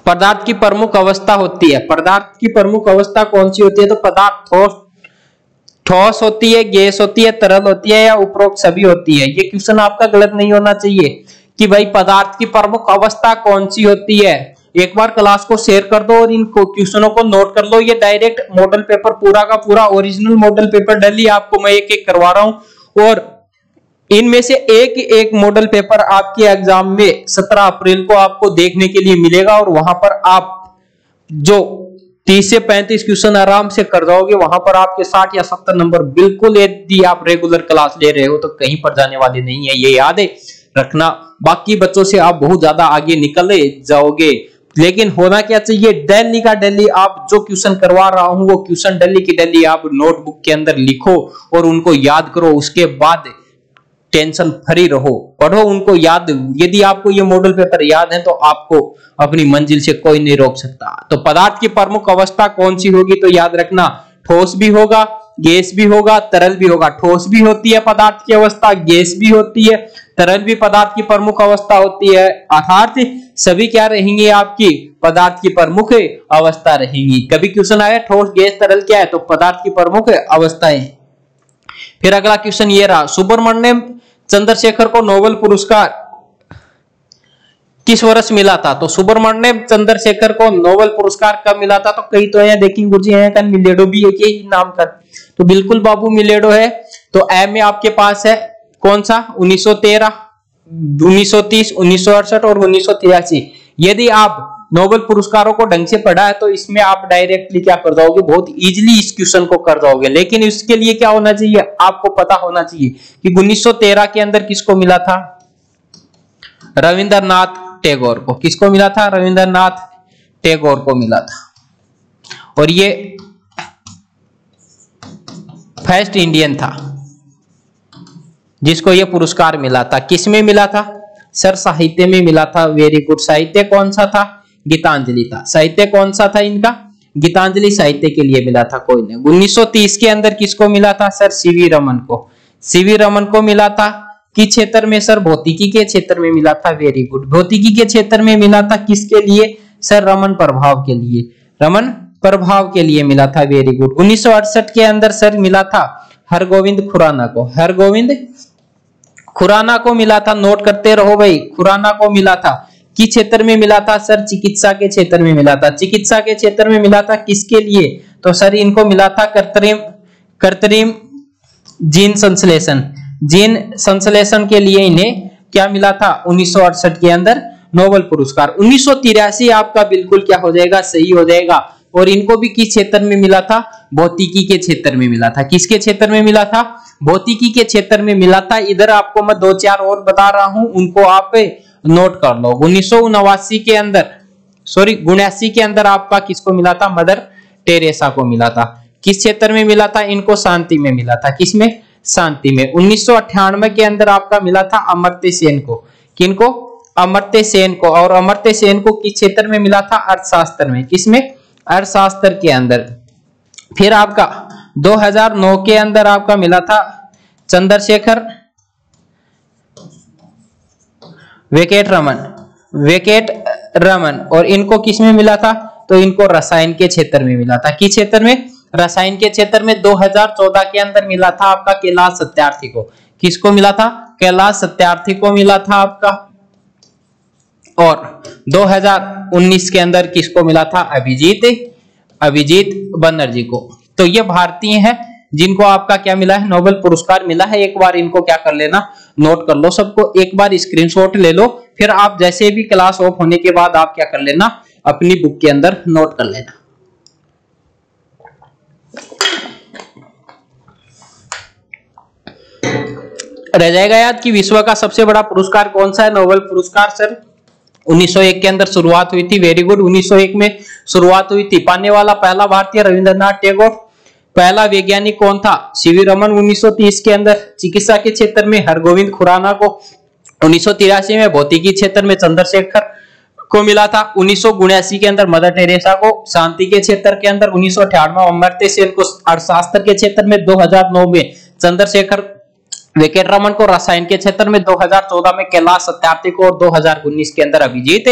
पदार्थ की प्रमुख अवस्था होती है, पदार्थ की प्रमुख अवस्था कौन सी होती है तो पदार्थ ठोस होती है, गैस होती है, तरल होती है, या उपरोक्त सभी होती है। ये क्वेश्चन आपका गलत नहीं होना चाहिए कि भाई पदार्थ की प्रमुख अवस्था कौन सी होती है। एक बार क्लास को शेयर कर दो और इन क्वेश्चनों को नोट कर लो। ये डायरेक्ट मॉडल पेपर पूरा का पूरा ओरिजिनल मॉडल पेपर डेली आपको मैं एक एक करवा रहा हूं, और इनमें से एक एक मॉडल पेपर आपके एग्जाम में 17 अप्रैल को आपको देखने के लिए मिलेगा। और वहां पर आप जो 30 से 35 क्वेश्चन आराम से कर जाओगे, वहां पर आपके 60 या 70 नंबर बिल्कुल, यदि आप रेगुलर क्लास ले रहे हो तो कहीं पर जाने वाले नहीं है, ये याद रखना। बाकी बच्चों से आप बहुत ज्यादा आगे निकले जाओगे। लेकिन होना क्या चाहिए, डेली का डेली आप जो क्वेश्चन करवा रहा हूं वो क्वेश्चन डेली की डेली आप नोटबुक के अंदर लिखो और उनको याद करो। उसके बाद टेंशन फ्री रहो, पढ़ो उनको याद। यदि आपको ये मॉडल पेपर याद है तो आपको अपनी मंजिल से कोई नहीं रोक सकता। तो पदार्थ की प्रमुख अवस्था कौन सी होगी तो याद रखना, ठोस भी होगा, गैस भी होगा, तरल भी होगा। ठोस भी होती है पदार्थ की अवस्था, गैस भी होती है, तरल भी पदार्थ की प्रमुख अवस्था होती है। अर्थात सभी क्या रहेंगी, आपकी पदार्थ की प्रमुख अवस्था रहेंगी। कभी क्वेश्चन आया ठोस गैस तरल क्या है तो पदार्थ की प्रमुख अवस्थाएं। फिर अगला क्वेश्चन ये रहा, सुब्रमण्यम चंद्रशेखर को नोबेल पुरस्कार किस वर्ष मिला था तो सुब्रमण्यम चंद्रशेखर को नोबेल पुरस्कार कब मिला था तो कई तो है, देखिए गुरुजी है मिलेडो भी एक ही नाम का, तो बिल्कुल बाबू मिलेडो है। तो एम में आपके पास है कौन सा, 1913, 1930, 1968 और 1983। यदि आप नोबेल पुरस्कारों को ढंग से पढ़ा है तो इसमें आप डायरेक्टली क्या कर जाओगे, बहुत इजीली इस क्वेश्चन को कर जाओगे। लेकिन इसके लिए क्या होना चाहिए, आपको पता होना चाहिए कि 1913 के अंदर किसको मिला था, रविंद्रनाथ टैगोर को। किसको मिला था, रविंद्रनाथ टैगोर को मिला था। और ये फर्स्ट इंडियन था जिसको ये पुरस्कार मिला था। किसमें मिला था सर, साहित्य में मिला था। Very good. साहित्य कौन सा था, गीतांजलि था। साहित्य कौन सा था इनका, गीतांजलि साहित्य के लिए मिला था, कोई नहीं। 1930 के अंदर किसको मिला था सर, सीवी रमन को। सीवी रमन को मिला था किस क्षेत्र में सर, भौतिकी के क्षेत्र में मिला था। Very good. भौतिकी के क्षेत्र में मिला था, किसके लिए सर, रमन प्रभाव के लिए, रमन प्रभाव के लिए मिला था। Very good. 1968 के अंदर सर मिला था हरगोविंद खुराना को। हरगोविंद खुराना को मिला था, नोट करते रहो भाई, खुराना को मिला था। किस क्षेत्र में मिला था सर, चिकित्सा के क्षेत्र में मिला था। चिकित्सा के क्षेत्र में मिला था, किसके लिए, तो सर इनको मिला था कृत्रिम जीन संश्लेषण, जीन संश्लेषण के लिए इन्हें क्या मिला था 1968 के अंदर नोबेल पुरस्कार। 1983 आपका बिल्कुल क्या हो जाएगा, सही हो जाएगा। और इनको भी किस क्षेत्र में मिला था, भौतिकी के क्षेत्र में मिला था। किसके क्षेत्र में मिला था, भौतिकी के क्षेत्र में मिला था। इधर आपको मैं 2-4 और बता रहा हूं, उनको आप नोट कर लो। 1979 के अंदर, सॉरी 79 के अंदर आपका किसको मिला था, मदर टेरेसा को मिला था। किस क्षेत्र में मिला था, इनको शांति में मिला था। किसमें, शांति में। 1998 के अंदर आपका मिला था अमर्त्य सेन को। किनको, अमर्त्य सेन को। और अमर्त्य सेन को किस क्षेत्र में मिला था, अर्थशास्त्र में। किसमें, अर्थशास्त्र के अंदर। फिर आपका 2009 के अंदर आपका मिला था चंद्रशेखर वेंकट रमन। और इनको किस में मिला था, तो इनको रसायन के क्षेत्र में मिला था। किस क्षेत्र में, रसायन के क्षेत्र में। 2014 के अंदर मिला था आपका कैलाश सत्यार्थी को। किसको मिला था, कैलाश सत्यार्थी को मिला था आपका। और 2019 के अंदर किसको मिला था, अभिजीत बनर्जी को। तो ये भारतीय हैं जिनको आपका क्या मिला है, नोबेल पुरस्कार मिला है। एक बार इनको क्या कर लेना, नोट कर लो सबको, एक बार स्क्रीनशॉट ले लो। फिर आप जैसे भी क्लास ऑफ होने के बाद आप क्या कर लेना, अपनी बुक के अंदर नोट कर लेना। रह जाएगा याद कि विश्व का सबसे बड़ा पुरस्कार कौन सा है, नोबेल पुरस्कार सर 1901 के अंदर शुरुआत हुई थी। Very good. 1901 में शुरुआत हुई थी। पाने वाला पहला भारतीय रविंद्रनाथ टैगोर। पहला वैज्ञानिक कौन था, सीवी रमन। 1930 के अंदर चिकित्सा के क्षेत्र में हरगोविंद खुराना को। 1983 में भौतिकी क्षेत्र में चंद्रशेखर को मिला था। 1979 के अंदर मदर टेरेसा को शांति के क्षेत्र के अंदर। 1998 में अमर्त्य सेन को अर्थशास्त्र के क्षेत्र में। 2009 में चंद्रशेखर वेंकट रमन को रसायन के क्षेत्र में। 2014 में कैलाश सत्यार्थी को। और 2019 के अंदर अभिजीत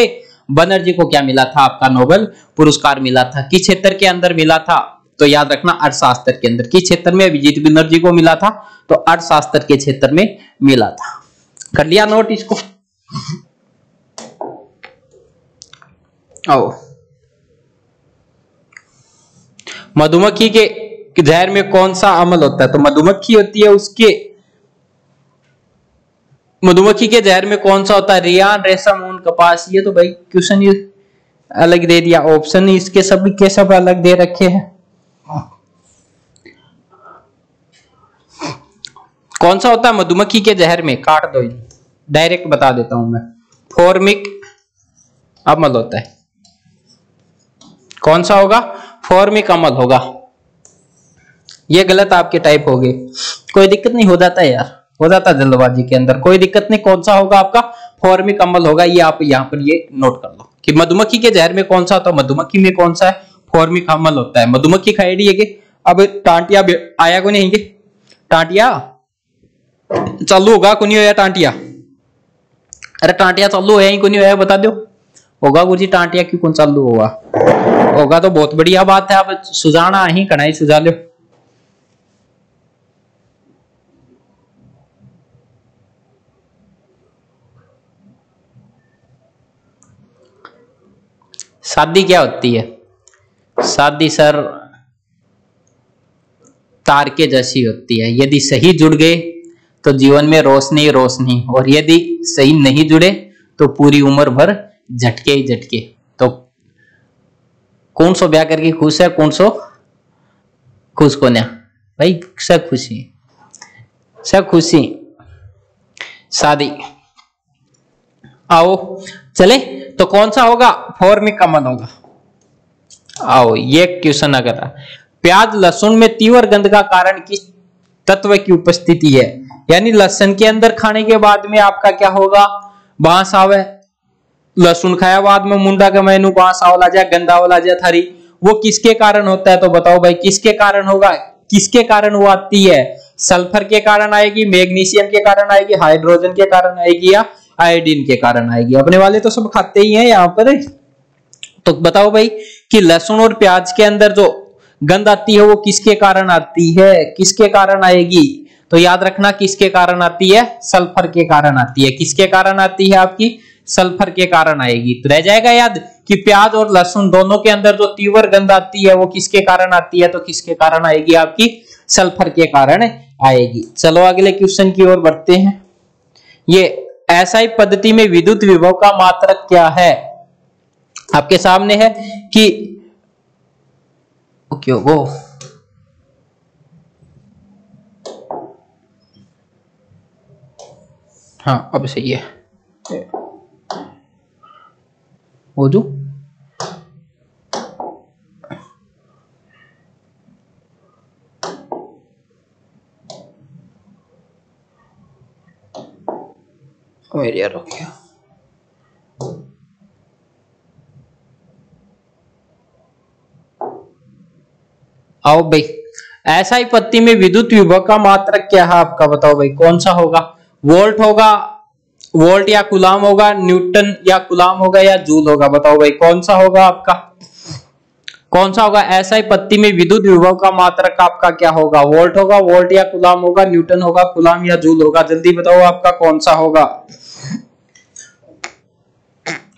बनर्जी को क्या मिला था, आपका नोबेल पुरस्कार मिला था। किस क्षेत्र के अंदर मिला था, तो याद रखना अर्थशास्त्र के अंदर। किस क्षेत्र में अभिजीत बनर्जी को मिला था, तो अर्थशास्त्र के क्षेत्र में मिला था। कर लिया नोट इसको। आओ, मधुमक्खी के जहर में कौन सा अमल होता है, तो मधुमक्खी होती है उसके, मधुमक्खी के जहर में कौन सा होता है, रियान, रेशम, ऊन, कपास। ये तो भाई क्वेश्चन ये अलग दे दिया, ऑप्शन इसके सब के सब अलग दे रखे हैं। कौन सा होता है मधुमक्खी के जहर में, काट दो, डायरेक्ट बता देता हूं मैं, फॉर्मिक अमल होता है। कौन सा होगा, फॉर्मिक अमल होगा। ये गलत आपके टाइप हो गए, कोई दिक्कत नहीं, हो जाता है यार, हो जाता जल्दबाजी के अंदर, कोई दिक्कत नहीं। कौन सा होगा आपका, फॉर्मिक अमल होगा। ये आप यहाँ पर ये नोट कर लो कि मधुमक्खी के जहर में कौन सा होता है, मधुमक्खी में कौन सा है, फॉर्मिक अमल होता है। मधुमक्खी खाएगी है कि अब टांटिया आया को नहीं, टांटिया चालू होगा को नहीं होया, टांटिया, अरे टांटिया चालू है को नहीं होया, बता दो। होगा गुरुजी, टांटिया क्यों कौन चालू होगा तो बहुत बढ़िया बात है। आप सुझाना ही कढ़ाई सुझा लो। शादी क्या होती है, शादी सर तार के जैसी होती है। यदि सही जुड़ गए तो जीवन में रोशनी रोशनी, और यदि सही नहीं जुड़े तो पूरी उम्र भर झटके ही झटके। तो कौन सो ब्याह करके खुश है, कौन सो खुश को ना भाई, सब खुशी सब खुशी शादी। आओ चले, तो कौन सा होगा, 4 में कॉमन होगा। आओ ये क्वेश्चन अगर प्याज लहसुन में तीव्र गंध का कारण किस तत्व की उपस्थिति है, यानी लहसुन के अंदर खाने के बाद में आपका क्या होगा, बांस आवे, लहसुन खाया बाद में मुंडा के मैनू बांस आवला जा, गंदा वाला जा थारी, वो किसके कारण होता है, तो बताओ भाई किसके कारण होगा, किसके कारण वो आती है, सल्फर के कारण आएगी, मैग्नीशियम के कारण आएगी, हाइड्रोजन के कारण आएगी, या आयोडीन के कारण आएगी। अपने वाले तो सब खाते ही हैं यहाँ पर। तो बताओ भाई कि लहसुन और प्याज के अंदर जो गंध आती है वो किसके कारण आती है, किसके कारण आएगी, तो याद रखना किसके कारण आती है, सल्फर के कारण आती है। किसके कारण आती है, आपकी सल्फर के कारण आएगी। तो रह जाएगा याद कि प्याज और लहसुन दोनों के अंदर जो तीव्र गंध आती है वो किसके कारण आती है, तो किसके कारण आएगी, आपकी सल्फर के कारण आएगी। चलो अगले क्वेश्चन की ओर बढ़ते हैं। ये एसआई पद्धति में विद्युत विभव का मात्रक क्या है, आपके सामने है कि ओके वो हाँ अब सही है, वो जो मेरे यार हो गया। आओ भाई एसआई पद्धति में विद्युत विभव का मात्रक क्या है आपका, बताओ भाई कौन सा होगा, वोल्ट होगा, वोल्ट या कूलाम होगा, न्यूटन या कूलाम होगा, या जूल होगा, बताओ भाई कौन सा होगा आपका, कौन सा होगा। एसआई पद्धति में विद्युत विभव का मात्रक आपका क्या होगा, वोल्ट होगा, वोल्ट या कूलाम होगा, न्यूटन होगा, कूलाम या जूल होगा, जल्दी बताओ आपका कौन सा होगा,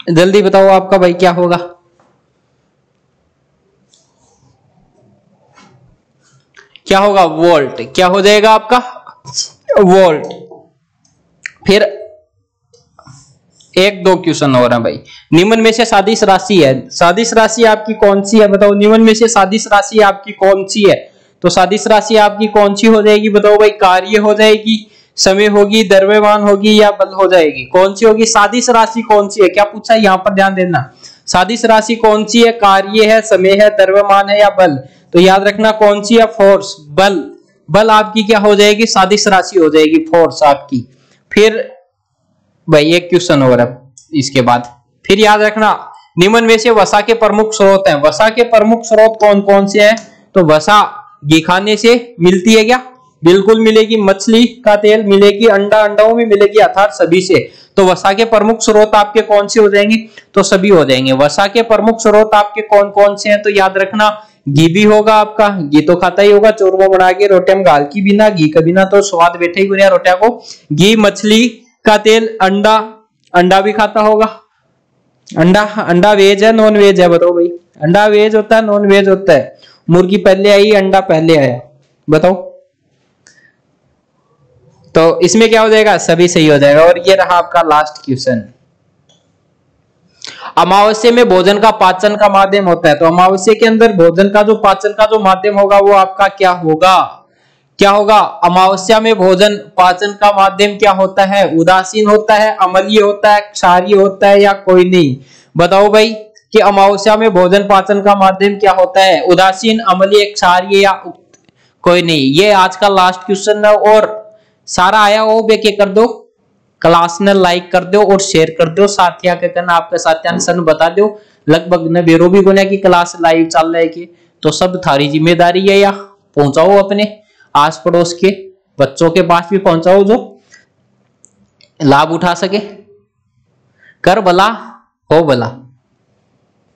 जल्दी बताओ आपका भाई क्या होगा। क्या होगा, वोल्ट, क्या हो जाएगा आपका वोल्ट। फिर एक दो क्वेश्चन हो रहा है भाई, निम्न में से सादिश राशि है, सादिश राशि आपकी कौन सी है, बताओ निम्न में से सादिश राशि आपकी कौन सी है, तो सादिश राशि आपकी कौन सी हो जाएगी, बताओ भाई, कार्य हो जाएगी, समय होगी, द्रव्यमान होगी, या बल हो जाएगी, कौन सी होगी, सादिश राशि कौन सी है, क्या पूछा है यहाँ पर ध्यान देना, सादिश राशि कौन सी है, कार्य है, समय है, द्रव्यमान है, या बल, तो याद रखना कौन सी है, फोर्स, बल, बल आपकी क्या हो जाएगी, सादिश राशि हो जाएगी, फोर्स आपकी। फिर भाई एक क्वेश्चन हो रहा है इसके बाद, फिर याद रखना निम्न में से वसा के प्रमुख स्रोत हैं, वसा के प्रमुख स्रोत कौन कौन से हैं, तो वसा घी खाने से मिलती है क्या, बिल्कुल मिलेगी, मछली का तेल मिलेगी, अंडा अंडाओं में मिलेगी, अर्थात सभी से। तो वसा के प्रमुख स्रोत आपके कौन से हो जाएंगे, तो सभी हो जाएंगे। वसा के प्रमुख स्रोत आपके कौन कौन से हैं, तो याद रखना घी भी होगा आपका, घी तो खाता ही होगा, चूरमा बना के रोटियां में गाल की बिना, घी के बिना तो स्वाद बैठे ही गुनिया रोटियां को, घी, मछली का तेल, अंडा, अंडा भी खाता होगा, अंडा, अंडा वेज है नॉन वेज है, बताओ भाई, अंडा वेज होता है नॉन वेज होता है, मुर्गी पहले आई अंडा पहले आया, बताओ। तो इसमें क्या हो जाएगा, सभी सही हो जाएगा। और ये रहा आपका लास्ट क्वेश्चन, अमावस्या में भोजन का पाचन का माध्यम होता है, तो अमावस्या के अंदर भोजन का जो पाचन का जो माध्यम होगा वो आपका क्या होगा, क्या होगा, अमावस्या में भोजन पाचन का माध्यम क्या होता है, उदासीन होता है, अम्लीय होता है, क्षारीय होता है, या कोई नहीं, बताओ भाई कि अमावस्या में भोजन पाचन का माध्यम क्या होता है, उदासीन, अम्लीय, क्षारीय, या कोई नहीं। ये आज का लास्ट क्वेश्चन है, और सारा आया वो बेके कर दो, क्लास ने लाइक कर दो और शेयर कर दो, साथिया के करना आपके साथिया सन बता दो, लगभग ने बेरो भी गुना की क्लास लाइव चल रहा है कि, तो सब थारी जिम्मेदारी है, या पहुंचाओ अपने आस पड़ोस के बच्चों के पास भी पहुंचाओ जो लाभ उठा सके, कर भला हो भला।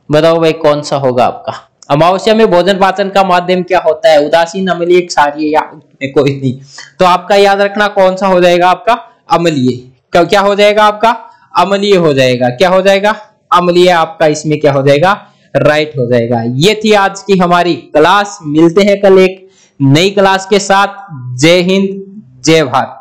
बताओ भाई कौन सा होगा आपका, अमावस्या में भोजन पाचन का माध्यम क्या होता है, उदासीन, अम्लीय, क्षारीय, या कोई नहीं। तो आपका याद रखना कौन सा हो जाएगा आपका, अम्लीय, क्या हो जाएगा आपका, अम्लीय हो जाएगा, क्या हो जाएगा, अम्लीय आपका इसमें क्या हो जाएगा, राइट हो जाएगा। ये थी आज की हमारी क्लास, मिलते हैं कल एक नई क्लास के साथ। जय हिंद, जय भारत।